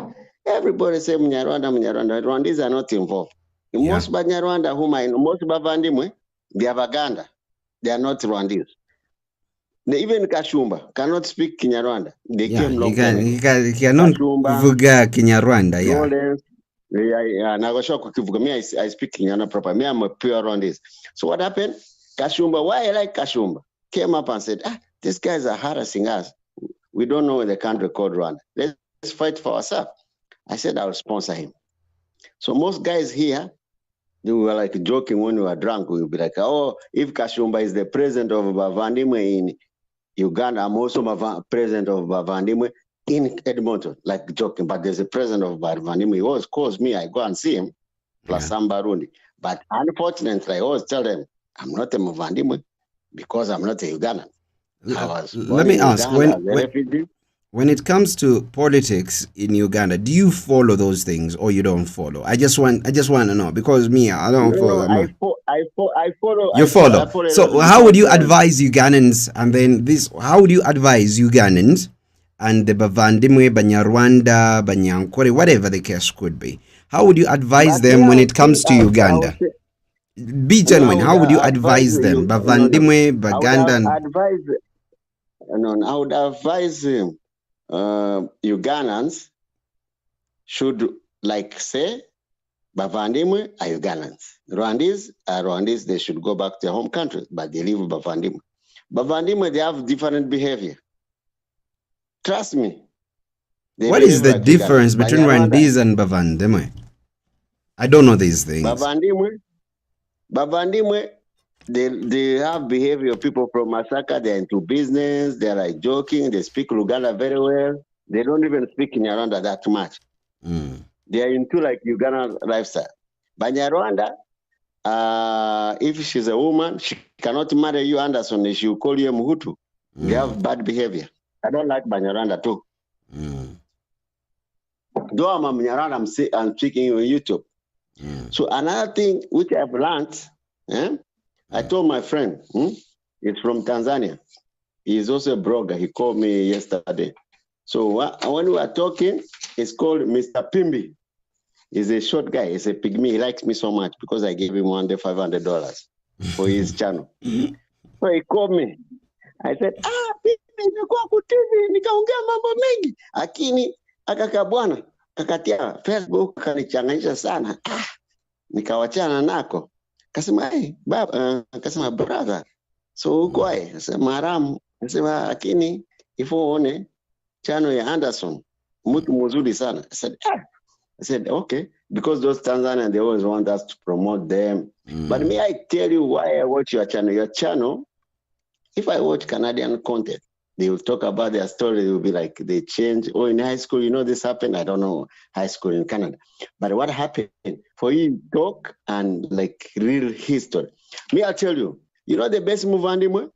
everybody say Mnyarwanda. Rwandese are not involved. Most Banyarwanda whom I know, most Bavandimwe, they are Baganda. They are not Rwandese. Even Gashumba cannot speak Kinyarwanda. They came long time ago. He cannot vuga Kinyarwanda, I speak Kinyarwanda proper. Me, I'm a pure Rwandese. So what happened? Gashumba, why I like Gashumba? Came up and said, these guys are harassing us. We don't know the country called Rwanda. Let's fight for ourselves. I said, I'll sponsor him. So most guys here, they were like joking when we were drunk. We would be like, if Gashumba is the president of Bavandimwe in Uganda, I'm also president of Bavandimwe in Edmonton, like joking. But there's a president of Bavandimwe. He always calls me. I go and see him, plus some Barundi. But unfortunately, I always tell them, I'm not a Muvandimwe because I'm not a Ugandan. Let me ask, when it comes to politics in Uganda, do you follow those things or you don't follow? I just want to know, because me, I don't follow. I follow. You follow. So how would you advise Ugandans, and then how would you advise Ugandans and the Bavandimwe, Banyarwanda, Banyankore, whatever the case could be? How would you advise them when it comes to Uganda? Be genuine. How would you advise them? Bavandimwe, Baganda. I would advise Ugandans should say Bavandimwe are Ugandans. Rwandese are Rwandese. They should go back to their home country, but they live in Bavandimwe. Bavandimwe, they have different behavior. Trust me. What is the difference between Rwandese and Bavandimwe? I don't know these things. Bavandimwe, they have behavior of people from Masaka. They're into business. They're like joking. They speak Luganda very well. They don't even speak Kinyarwanda that much. They're into like Uganda lifestyle. Banyarwanda, if she's a woman, she cannot marry you, Anderson. She will call you a Muhutu. They have bad behavior. I don't like Banyarwanda too. Though I'm a Banyarwanda, I'm speaking on YouTube. So another thing which I've learned, I told my friend, he's from Tanzania. He's also a blogger. He called me yesterday. So when we were talking, it's called Mr. Pimbi. He's a short guy. He's a pygmy. He likes me so much because I gave him one day $500 for his channel. So he called me. I said, Pimbi, nimekuwa ku TV, nikaongea mambo mengi. Lakini akaka bwana, kakatia Facebook kanichanganyisha sana. Nikawachana nako. Kasema, hey, baba, kasema brother. So uko wae? Kasema haramu. Kasema lakini ifo one channel ya Anderson, mtu mzuri sana. I said, okay, because those Tanzanians, they always want us to promote them. But may I tell you why I watch your channel? Your channel, if I watch Canadian content, they will talk about their story. They will be like, they change. Oh, in high school, you know this happened? I don't know high school in Canada. But what happened? For you talk and like real history. Me, I'll tell you, you know the best move anymore?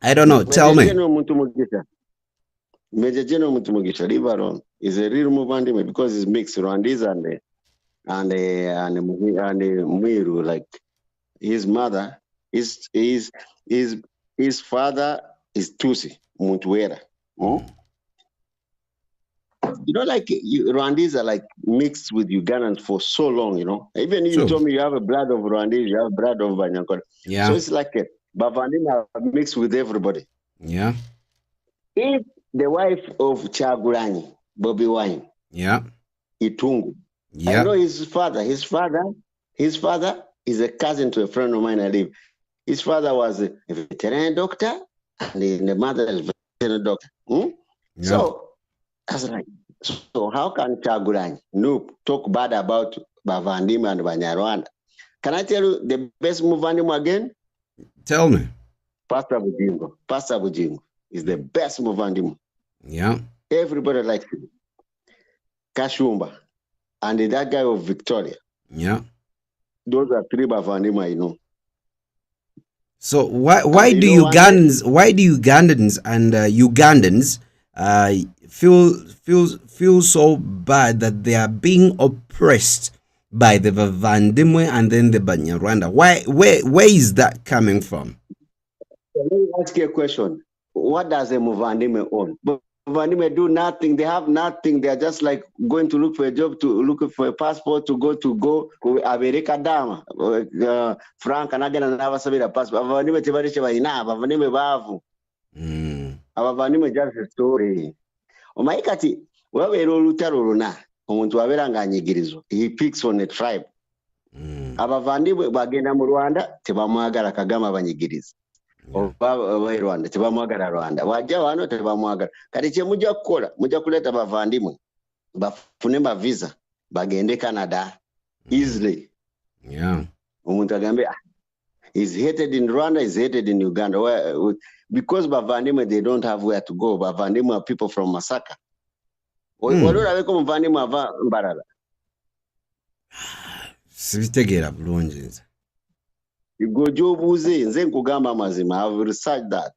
I don't know. Tell me. Major General Mutumugisha, leave alone. Is a real move because it's mixed Rwandese and Mwiru. Like his mother, his father is Tusi Mutwera. You know, like Rwandese are like mixed with Ugandans for so long. You know, even you told me you have a blood of Rwandese, you have blood of Banyankole. Yeah. So it's like a Bavandima mixed with everybody. Yeah. If the wife of Chagulanyi, Bobi Wine. Yeah. Itungu. Yeah. I know his father. His father is a cousin to a friend of mine I live. His father was a veterinary doctor, and the mother is a veterinary doctor. Yeah. So I was like, so how can Chagulanyi talk bad about Bavandima and Banyarwanda? Can I tell you the best Muvandima again? Tell me. Pastor Bujingo is the best Muvandima. Yeah. Everybody likes him. GASHUMBA and that guy of Victoria. Yeah. Those are three Bavandima I know. So why do Ugandans and Ugandans feel so bad that they are being oppressed by the Bavandimwe and then the Banyarwanda? Where is that coming from? Let me ask you a question. What does a Muvandime own? Muvandime do nothing. They have nothing. They are just like going to look for a job, to look for a passport, to go America Dama. Frank and again and never submit a passport. Muvandime tibarisha baina. Muvandime bavu. Muvandime just a story. Omaikati wewe lutaro runa. Omuntu aberanga anyigirizo. He picks on a tribe. Abavandimwe bagenda mu Rwanda tebamwagala Kagame abanyigiriza. Rwanda tebamwagala Rwanda wajja wano tebamwagala kati kye mujja kukola mujja kuleta bavandimwe bafune ma visa bagende Canada easily. Yeah. Omuntu agambe is hated in Rwanda, is hated in Uganda. Because bavandimwe they don't have where to go. Bavandimwe are people from Masaka. Walora beko muvandimwe ava Mbarara. Sibitegera bulungi nze. Igojo buze nze nkugamba mazima. I've researched that.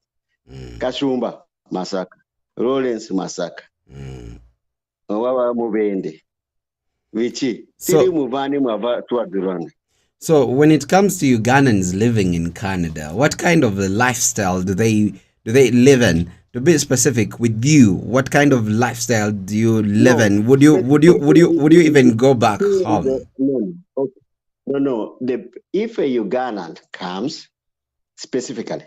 Kashumba Masaka, Lawrence Masaka. Wawa mubende. Wichi tiri muvandimwe ava tuadurana. So when it comes to Ugandans living in Canada, what kind of a lifestyle do they live in? To be specific with you, what kind of lifestyle do you live in? Would you even go back home? No. If a Ugandan comes, specifically,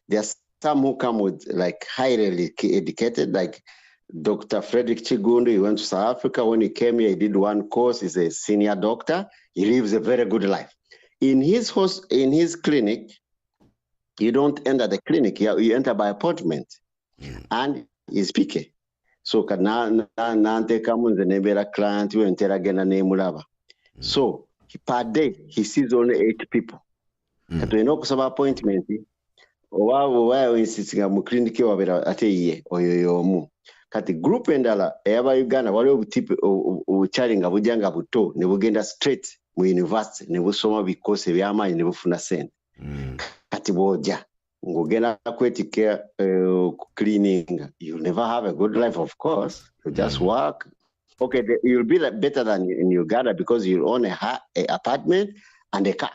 there are some who come with like highly educated, like Dr. Frederick Chigundu. He went to South Africa. When he came here, he did one course. He's a senior doctor. He lives a very good life. In his clinic, you don't enter the clinic. You enter by appointment. And he's picky. So nante kamunze nebera client we interagena nemulaba. So per day he sees only 8 people. Kato kusaba appointment owa insistinga mu clinic wabera ate ye oyoyomu. Kati group endala eyaba Uganda wali obutipe obuchalinga bujanga buto ne bugenda straight mu university ne busoma bikose by'amaanyi ne bufuna sente. Kati boja ngogenda kwetika cleaning, you'll never have a good life, of course. You just work. Okay, you'll be like better than in Uganda because you'll own a apartment and a car,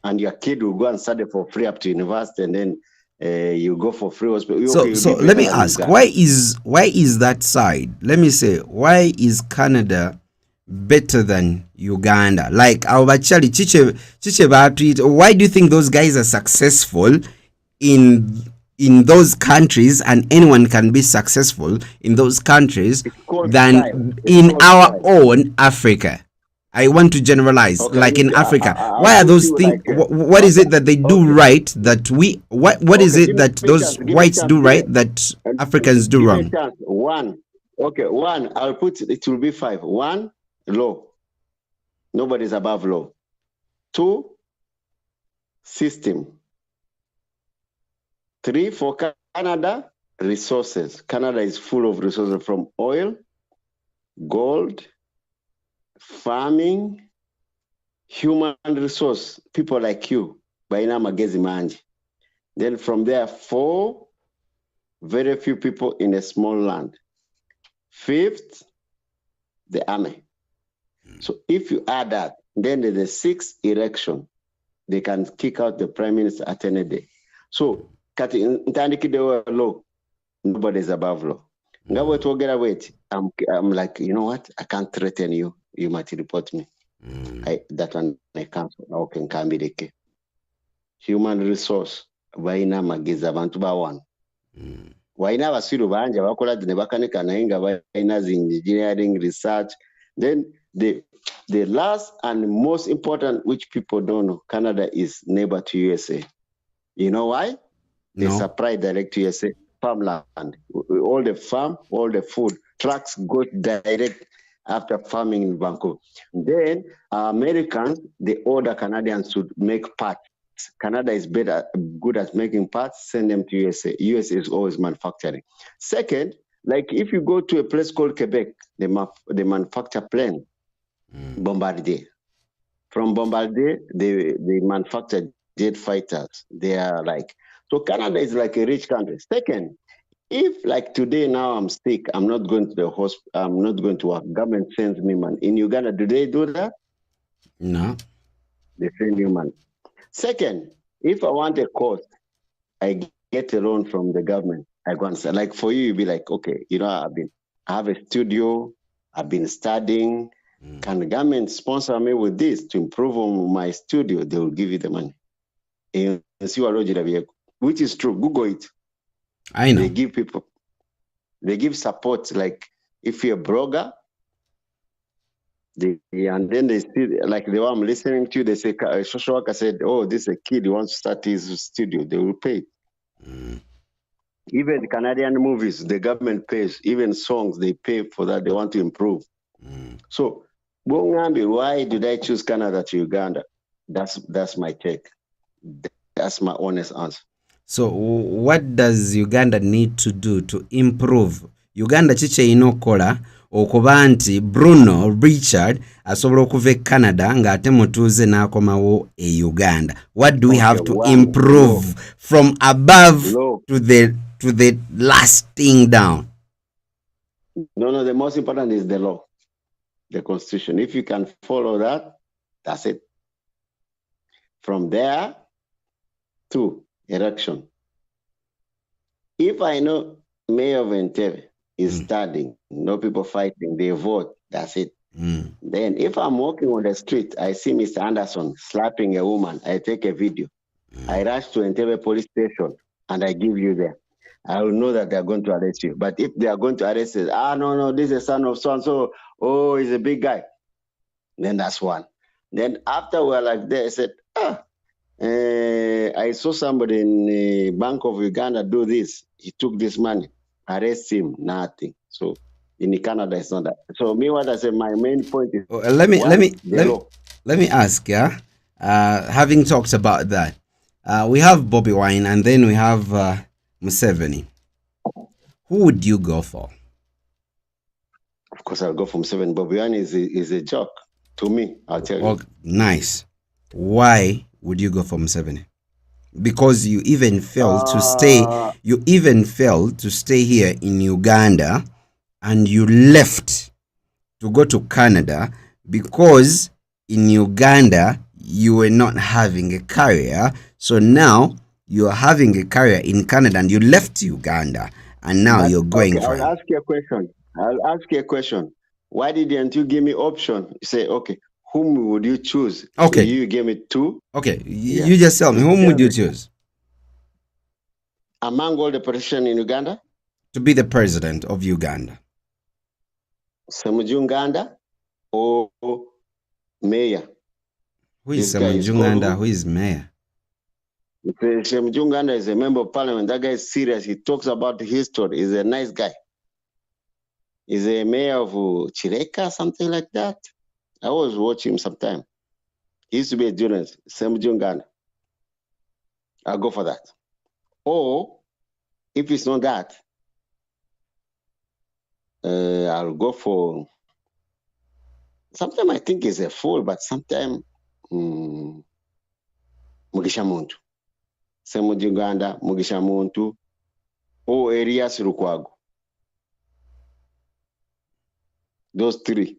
and your kid will go and study for free up to university, and then you go for free hospital. So let me ask, why is that side? Let me say, why is Canada better than Uganda? Like our bachali chiche, why do you think those guys are successful in those countries, and anyone can be successful in those countries than in our own Africa? I want to generalize, okay, like in Africa. Why are those things? What is it that they do right that we? What is it that those whites do right that Africans do wrong? One, I'll put it will be 5. 1, law. Nobody's above law. 2, system. 3, for Canada, resources. Canada is full of resources from oil, gold, farming, human resource, people like you, baina magezi manji. Then from there, 4, very few people in a small land. 5th, the army. So if you add that, then the 6th election, they can kick out the prime minister at any day. So kati ntandikide law, nobody's above law. I'm like, you know what? I can't threaten you. You might report me. That one I cancel. Okay, can be the case. Human resource. Vaina magiza bantu bawan. Vaina basiru banja bakola dine bakanika nainga vaina engineering research. Then the last and most important, which people don't know, Canada is neighbor to USA. You know why? They supply direct to USA. Farmland, all the farm, all the food, trucks go direct after farming in Vancouver. Then Americans, they order Canadians to make parts. Canada is good at making parts, send them to USA. USA is always manufacturing. Second, like if you go to a place called Quebec, they manufacture plane, Bombardier. From Bombardier, they manufacture jet fighters. They are like, so Canada is like a rich country. Second, if like today now I'm sick, I'm not going to the hospital, I'm not going to work. Government sends me money. In Uganda, do they do that? No. They send you money. Second, if I want a course, I get a loan from the government. I go and say, like for you, you'll be like, okay, you know, I have a studio, I've been studying. Can the government sponsor me with this to improve on my studio? They will give you the money. Which is true. Google it. I know. They give support. Like if you're a blogger, and then they see, like the one I'm listening to, they say, social worker said, oh, this is a kid who wants to start his studio. They will pay. Even the Canadian movies, the government pays. Even songs, they pay for that. They want to improve. So, why did I choose Canada to Uganda? That's my take. That's my honest answer. So what does Uganda need to do to improve? Uganda chiche inokola okuba nti Bruno Richard asobola okuva Canada ng'ate mutuuze n'akomawo e Uganda. What do we have to improve from above to the last thing down? No, the most important is the law, the constitution. If you can follow that, that's it. From there to election. If I know Mayor of Entebbe is studying, no people fighting, they vote, that's it. Then if I'm walking on the street, I see Mr. Anderson slapping a woman, I take a video. I rush to Entebbe police station and I give you there. I will know that they're going to arrest you. But if they are going to arrest you, no, this is a son of so-and-so, oh, he's a big guy. Then that's one. Then after we're like that, I said, I saw somebody in the Bank of Uganda do this. He took this money. Arrest him, nothing. So in Canada, it's not that. So me, what I said, my main point is let me ask, yeah. Having talked about that, we have Bobi Wine and then we have Museveni. Who would you go for? Of course, I'll go for Museveni. Bobi Wine is a joke to me. I'll tell you. Nice. Why would you go for Museveni? because you even failed to stay. Uh, You even failed to stay here in Uganda, and you left to go to Canada because in Uganda you were not having a career. So now you're having a career in Canada, and you left Uganda, and now but you're going okay, for I'll it. ask you a question. I'll ask you a question. Why didn't you give me option? You say, okay, whom would you choose? Okay, You gave me two. okay. Yeah. You just tell me, whom Tell would you me. choose Among all the politicians in Uganda, to be the president of Uganda? Semujunganda or mayor? Who is This guy is called Samujunganda? Who who? is mayor? Semujunganda is a member of parliament. That guy is serious. He talks about history. He's a nice guy. He's a mayor of Chireka, something like that. I always watch him sometime. He used to be a journalist, Semujunganda. I'll go for that. Or if it's not that, I'll go for. Sometimes I think he's a fool, but sometimes Mugisha Muntu. Semujunganda, Mugisha Muntu, or Elias Lukwago. Those three.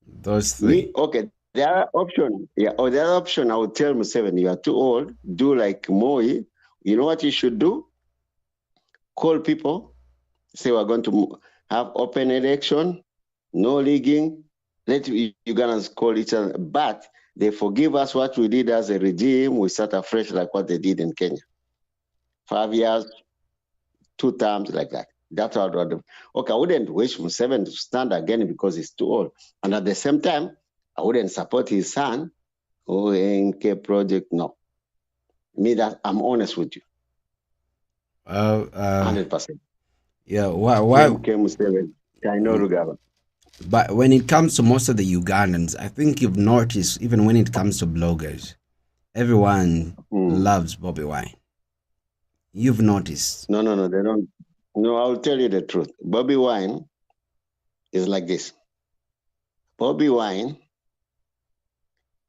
Those three. Me, okay. The other option, yeah, or the other option, I would tell Museveni, you are too old. Do like Moi. You know what you should do? Call people. Say we're going to have open election, no leaguing. Let Ugandans call each other, but they forgive us what we did as a regime. We start afresh like what they did in Kenya. 5 years, 2 terms, like that. That's what I would do. Okay, I wouldn't wish Museveni to stand again because he's too old. And at the same time, I wouldn't support his son or NK project. No. Me, that I'm honest with you. 100%. Yeah. Why? NK Museveni. I know Rugaba. But when it comes to most of the Ugandans, I think you've noticed, even when it comes to bloggers, everyone loves Bobi Wine. You've noticed. No, they don't. No, I'll tell you the truth. Bobi Wine is like this. Bobi Wine,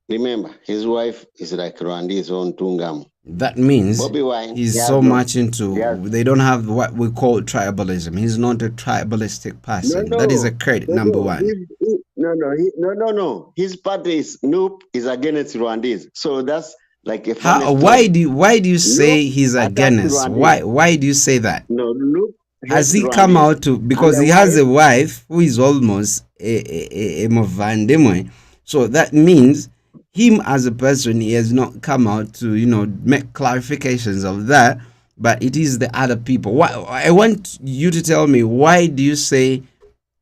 remember, his wife is like Rwanda's own Tungam. That means Bobi Wine, he's so much into, they don't have what we call tribalism. He's not a tribalistic person. That is a credit, number one. No. His party is Noop is against Rwandese. So that's like a funny story. Why do you say Noop he's against? Why do you say that? No, Noop has he come out to, because he has a wife who is almost a Mavandemwe. So that means him as a person, he has not come out to, make clarifications of that, but it is the other people. Why, I want you to tell me, why do you say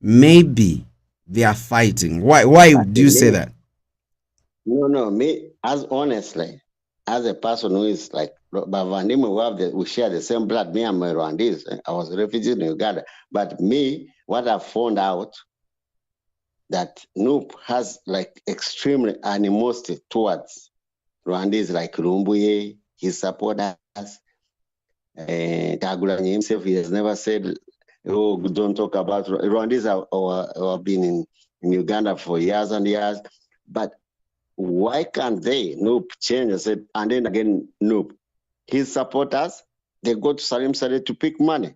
maybe they are fighting? Why do you say that? No, me, as honestly, as a person who is like, we share the same blood. Me, I'm a Rwandese. I was a refugee in Uganda. But me, what I found out, that Noop has like extremely animosity towards Rwandese, like Rumbuye, his supporters. Tagulanyi himself, he has never said, oh, don't talk about Rwandese have been in Uganda for years and years. But why can't they, Noop, change and say, and then again, Noop, his supporters, they go to Salim Saleh to pick money.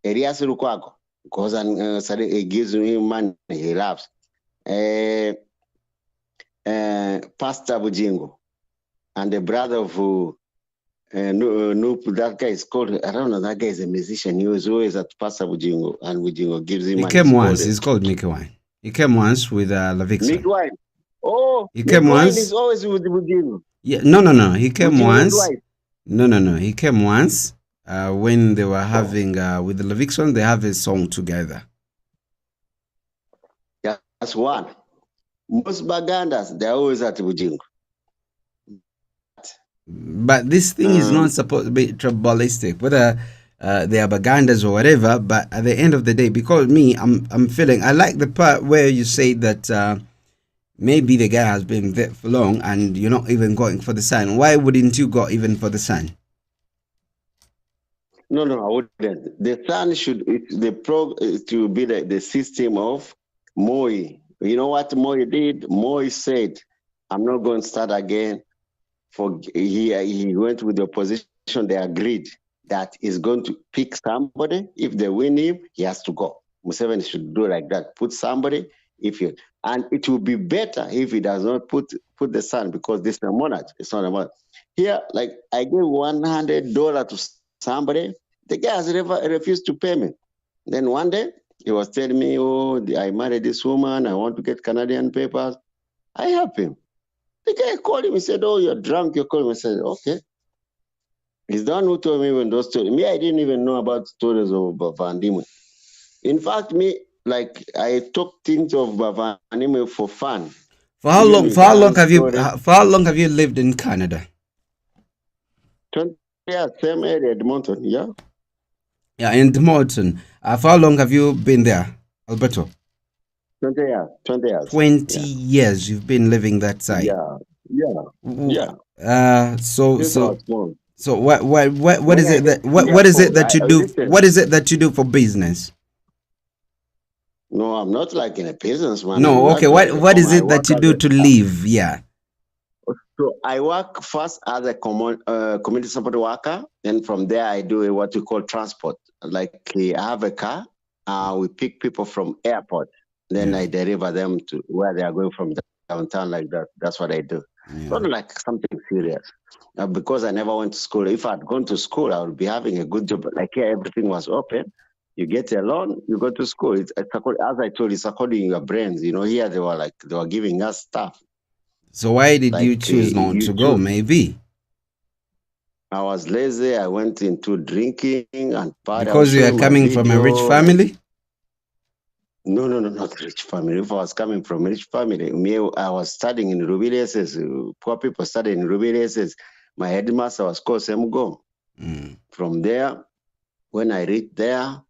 Elias Lukwago goes and Saleh gives him money, he laughs. Pastor Bujingo and the brother of Noop, that guy is called, I don't know, that guy is a musician. He was always at Pastor Bujingo, and Bujingo gives him money. He came once, he's called Mickey Wine. He came once with Lavixon. Mickey Wine. Oh, he came once. Is always with Bujingo. Yeah, no. He came once. No. He came once when they were having, with the Lavixon, they have a song together. Yeah, that's one. Most Bagandas, they're always at Bujingo. But this thing is not supposed to be tribalistic, whether they are Bagandas or whatever. But at the end of the day, because me, I'm feeling, I like the part where you say that maybe the guy has been there for long and you're not even going for the son. Why wouldn't you go even for the son? No, I wouldn't. The son should to be the system of Moi. You know what Moi did? Moi said, I'm not going to start again. he went with the opposition. They agreed that he's going to pick somebody. If they win him, he has to go. Museveni should do like that. Put somebody. And it will be better if he does not put the son, because this is a monarch. It's not a monarch. Here, like I gave $100 to somebody. The guy has refused to pay me. Then one day he was telling me, "Oh, I married this woman. I want to get Canadian papers." I help him. The guy called him. He said, "Oh, you're drunk." You called him. I said, "Okay." He's the one who told me when those stories. Me, I didn't even know about stories of Bavandimwe. In fact, me, like I talk things of Bavandimwe for fun. For how long? For how long have you lived in Canada? 20 years, same area, Edmonton. Yeah. Yeah, in Edmonton. For how long have you been there, Alberto? 20 years. 20 years. 20 years you've been living that side. Yeah. So what is it that you do? What is it that you do for business? No, I'm not like in a businessman. No, okay. What is it that you do to live? Yeah. So I work first as a community support worker, and from there I do what we call transport. Like I have a car, we pick people from airport, then I deliver them to where they are going from downtown, like that. That's what I do. Not like something serious. Because I never went to school. If I'd gone to school, I would be having a good job. Like here, everything was open. You get a loan, you go to school. As I told you, it's according to your brains. Here they were giving us stuff. So why did you choose not to go? Maybe I was lazy. I went into drinking and party. Because you are coming from a rich family? No, not rich family. If I was coming from a rich family, I was studying in Rubileses. Poor people studying in Rubileses. My headmaster was called Semgo. From there, when I reached there,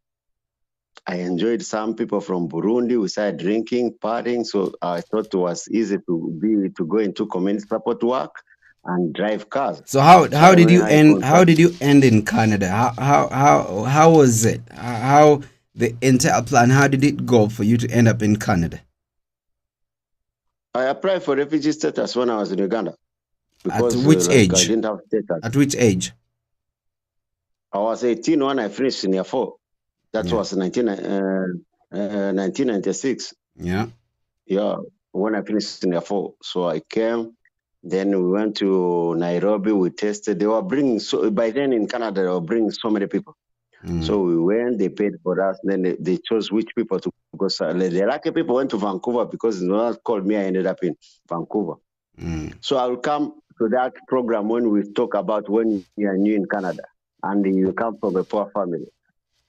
I enjoyed some people from Burundi. We started drinking, partying. So I thought it was easy to go into community support work and drive cars. So how did you end? How did you end in Canada? How was it? How the entire plan? How did it go for you to end up in Canada? I applied for refugee status when I was in Uganda. At which age? I didn't have status. At which age? I was 18 when I finished in year 4. That was 1996. Yeah. Yeah, when I finished in year 4. So I came, then we went to Nairobi, we tested. They were bringing, by then in Canada, they were bringing so many people. So we went, they paid for us, then they chose which people to go. The lucky people went to Vancouver because no one called me, I ended up in Vancouver. So I'll come to that program when we talk about when you are new in Canada and you come from a poor family.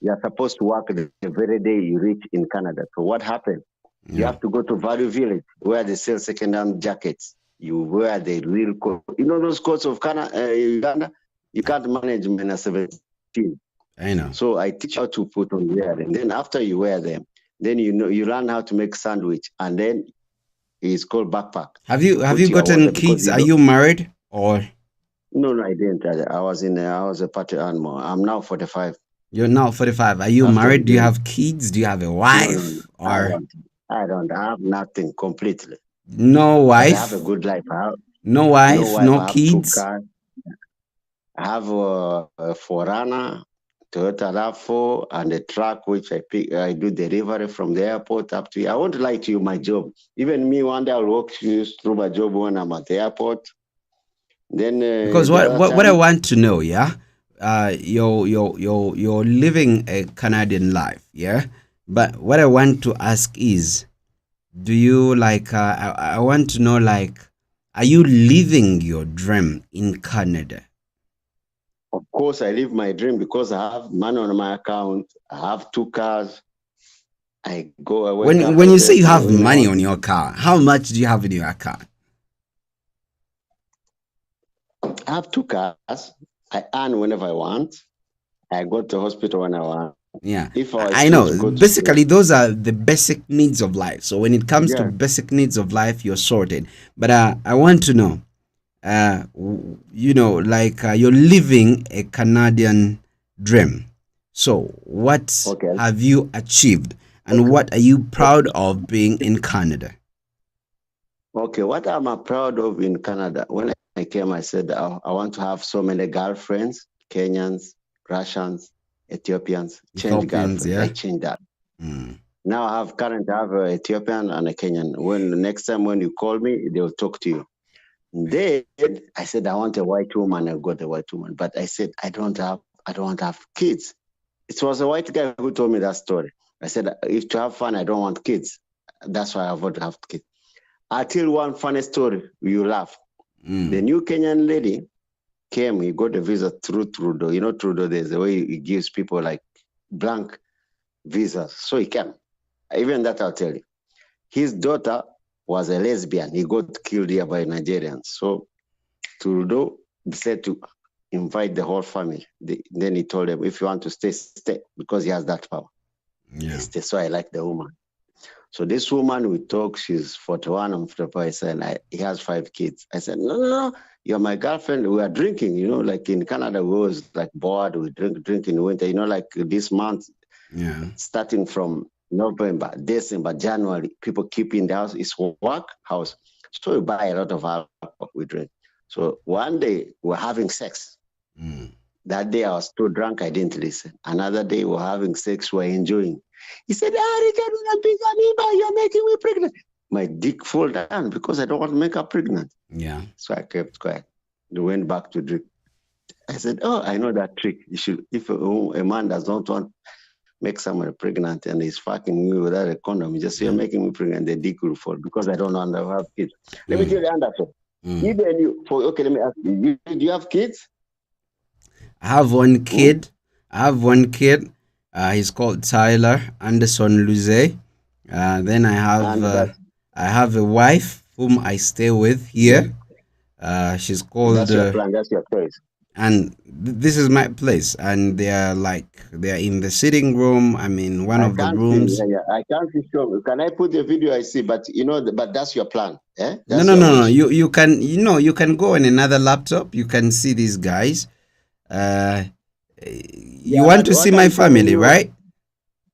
You are supposed to work the very day you reach in Canada. So what happened? You have to go to Value Village where they sell second-hand jackets. You wear the real coat. You know those coats of Uganda? You can't manage men at 17. I know. So I teach how to put on wear them. Then after you wear them, then you learn how to make sandwich, and then it's called backpack. Have you gotten kids? Are you married or? No, I didn't. I was a party animal. I'm now 45. You're now 45. Are you married? Do you have kids? Do you have a wife? I don't have nothing completely. No wife? I have a good life. No wife, no kids? I have a Forerunner, Toyota RAV4, and a truck which I do delivery from the airport up to here. I won't lie to you, my job. Even me, one day I'll walk through my job when I'm at the airport. Then because what I want to know, you're living a Canadian life, but what I want to ask is, do you I want to know, are you living your dream in Canada? Of course I live my dream because I have money on my account. I have 2 cars. I go away. When you say you have money on your car, how much do you have in your car? I have 2 cars. I earn whenever I want. I go to hospital when I want. Yeah, I know. Basically, those are the basic needs of life. So when it comes to basic needs of life, you're sorted. But I want to know, you're living a Canadian dream. So what have you achieved, and what are you proud of being in Canada? Okay, what am I proud of in Canada? When I I came, I said, I want to have so many girlfriends, Kenyans, Russians, Ethiopians, change Ethiopians, girlfriends. yeah. I changed that. Mm. Now I have an Ethiopian and a Kenyan. When the next time when you call me, they'll talk to you. Then I said, I want a white woman. I got a white woman. But I said, I don't want to have kids. It was a white guy who told me that story. I said, if to have fun, I don't want kids. That's why I avoid to have kids. I'll tell you one funny story. You laugh. The new Kenyan lady came. He got a visa through Trudeau. You know, Trudeau, there's a way he gives people like blank visas. So he came. Even that I'll tell you. His daughter was a lesbian. He got killed here by Nigerians. So Trudeau decided to invite the whole family. Then he told them, if you want to stay, stay, because he has that power. Yeah. So I like the woman. So this woman we talk, she's 41, I'm 45, and he has 5 kids. I said, no, you're my girlfriend. We are drinking, like in Canada, we was like bored. We drink in winter, like this month, starting from November, December, January, people keep in the house. It's work house. So we buy a lot of alcohol, we drink. So one day we're having sex. That day I was too drunk, I didn't listen. Another day we're having sex, we're enjoying. He said, Richard, you're making me pregnant. My dick fall down because I don't want to make her pregnant. Yeah. So I kept quiet. We went back to drink. I said, I know that trick. You should, if a man does not want to make someone pregnant and he's fucking you without a condom, you just say, you're making me pregnant, the dick will fall because I don't want to have kids. Let me tell you, Anderson. Even you, okay, let me ask you, do you have kids? I have one kid. He's called Tyler Anderson Luze. Then I have a wife whom I stay with here. She's called. That's your plan. That's your choice. And this is my place. And they're in the sitting room. I'm in one of the rooms. I can't show you. Can I put the video I see? But but that's your plan. Eh? No. You can go on another laptop. You can see these guys. You want to see my family, right?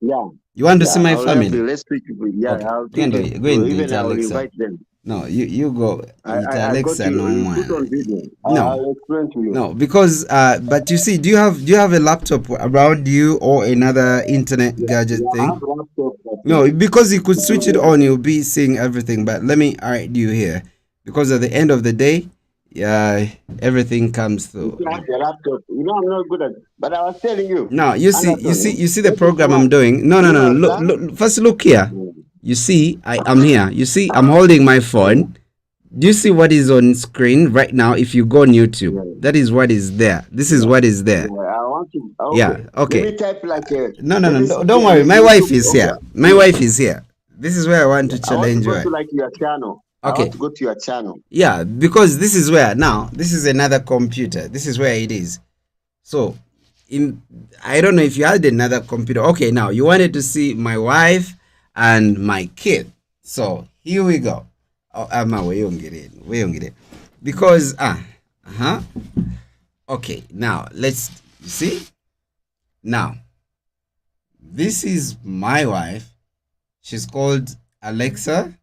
Yeah. You want to see my family? Let's speak. Yeah, okay. I'll Go and do it. Go and do it, Alexa. Invite them. No, you go. Alexa, no more. Put on video. No, I'll explain to you. No, because but you see, do you have a laptop around you or another internet gadget thing? I have a laptop. No, because you could switch it on, you'll be seeing everything. But let me argue you here, because at the end of the day, everything comes through. You have your laptop. I'm not good at it, but I was telling you. No, you see the program I'm doing. No. Look, first look here. You see, I'm here. You see, I'm holding my phone. Do you see what is on screen right now? If you go on YouTube, that is what is there. This is what is there. I want to. Okay. Yeah. Okay. Let me type like a. No. Don't worry. My wife is here. My wife is here. This is where I want to challenge you. I want to go to like your channel. Okay. I want to go to your channel. Yeah, because this is where now. This is another computer. This is where it is. So, I don't know if you had another computer. Okay, now you wanted to see my wife and my kid. So here we go. We don't get it. Because okay, now let's see. Now, this is my wife. She's called Alexa.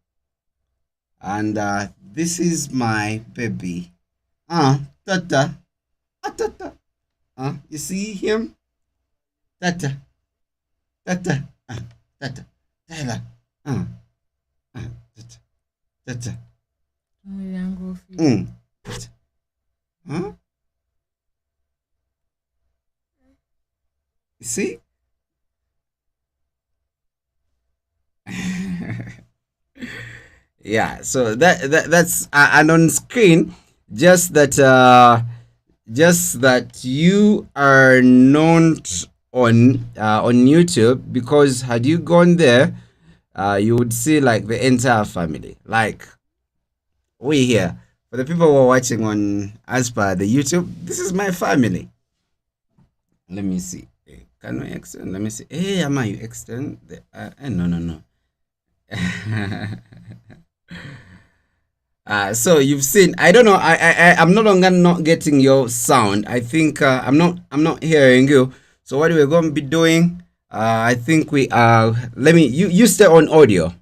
And this is my baby. Tata. Tata. You see him? Tata. Tata. Tata. Tyler. Tata. Tata. Huh? You see? Yeah, so that's and on screen, just that you are not on YouTube, because had you gone there, you would see like the entire family. Like we here, for the people who are watching on as per the YouTube, this is my family. Let me see. Can we extend? Let me see. Hey, Ama, you extend the no. So you've seen. I don't know. I'm no longer not getting your sound. I think I'm not hearing you. So what we're going to be doing? I think we are. Let me. You stay on audio.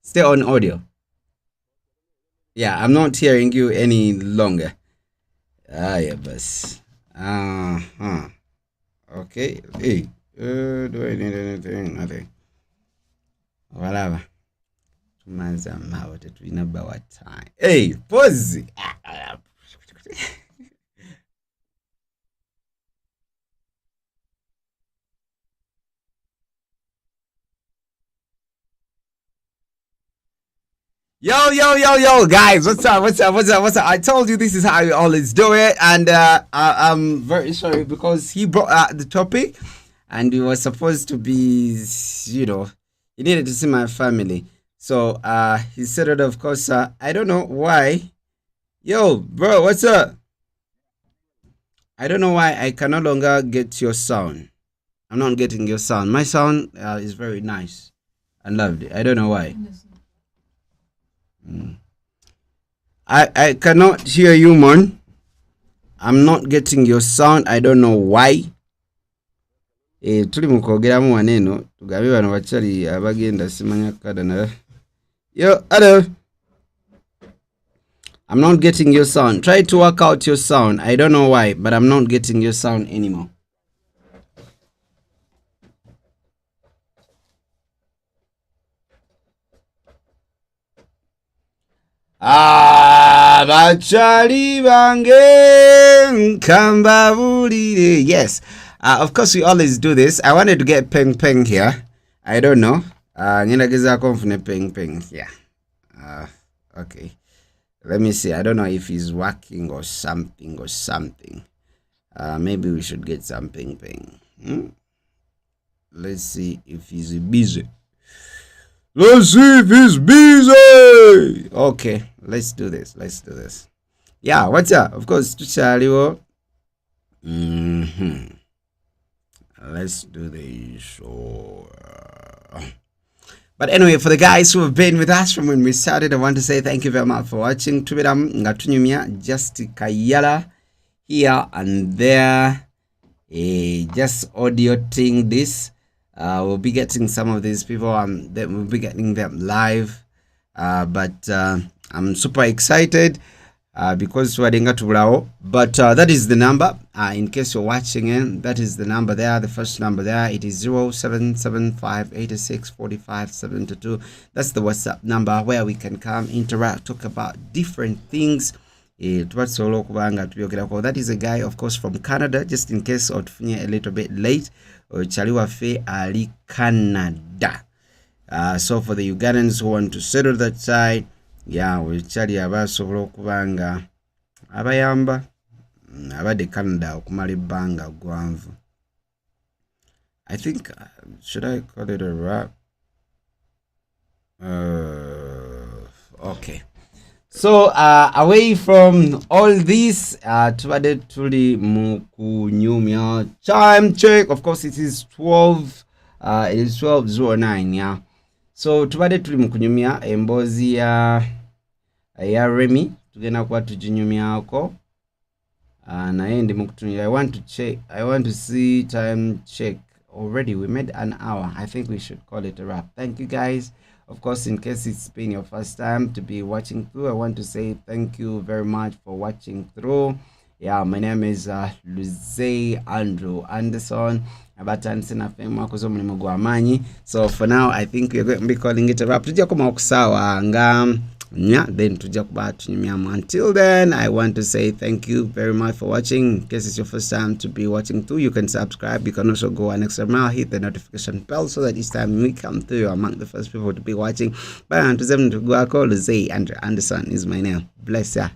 Stay on audio. Yeah, I'm not hearing you any longer. Haya basi. Okay. Hey. Do I need anything? Nothing. Whatever. Tumanza mawe tetulina bawa time. Hey, pause. Yo, guys, what's up? I told you this is how we always do it, and I'm very sorry because he brought out the topic, and it was supposed to be, he needed to see my family, so he said it. Of course, I don't know why. Yo, bro, what's up? I don't know why I can no longer get your sound. I'm not getting your sound. My sound is very nice and lovely. I don't know why. I cannot hear you, man. I'm not getting your sound. I don't know why. Tuli mukwogeramu waneno tugabe bano bachali abagenda simanya kada na. Yo, hello. I'm not getting your sound. Try to work out your sound. I don't know why, but I'm not getting your sound anymore. Bachali bange kambabulire. Yes. Of course, we always do this. I wanted to get peng peng here. I don't know. Ninagiza konfune peng peng. Yeah. Okay. Let me see. I don't know if he's working or something. Maybe we should get some peng peng. Let's see if he's busy. Okay, let's do this. Yeah, what's up? Of course, tuchaliwo. Let's do this. But anyway, for the guys who have been with us from when we started, I want to say thank you very much for watching. Tubiram ngatunyumia just kayala here and there. Just audio-ting this. We'll be getting some of these people and we'll be getting them live. But I'm super excited because Swadinga Tubrao. But that is the number. In case you're watching in, that is the number there. The first number there. It is 0775864572. That's the WhatsApp number where we can come, interact, talk about different things. That is a guy, of course, from Canada, just in case a little bit late. Chaliwa fe ali Canada. So for the Ugandans who want to settle that side, yeah, we chali abasobola okubanga abayamba abade Canada okumala ebbanga gwanvu. I think should I call it a wrap? Okay. So away from all this, tubade tuli mukunyumya time check. Of course, it is 12. It is 12:09. Yeah. So tubade tuli mukunyumya embozi ya Remmie. Tugenda kwa tujinyumyako. Naye ndi mukutunyumya. I want to see time check. Already we made an hour. I think we should call it a wrap. Thank you guys. Of course, in case it's been your first time to be watching through, I want to say thank you very much for watching through. Yeah, my name is Luze Andrew Anderson. So for now, I think we're going to be calling it a wrap. Then until then, I want to say thank you very much for watching. In case it's your first time to be watching through, you can subscribe. You can also go an extra mile, hit the notification bell so that each time we come through, you're among the first people to be watching. But until then, to go, Luze Andrew Anderson is my name. Bless ya.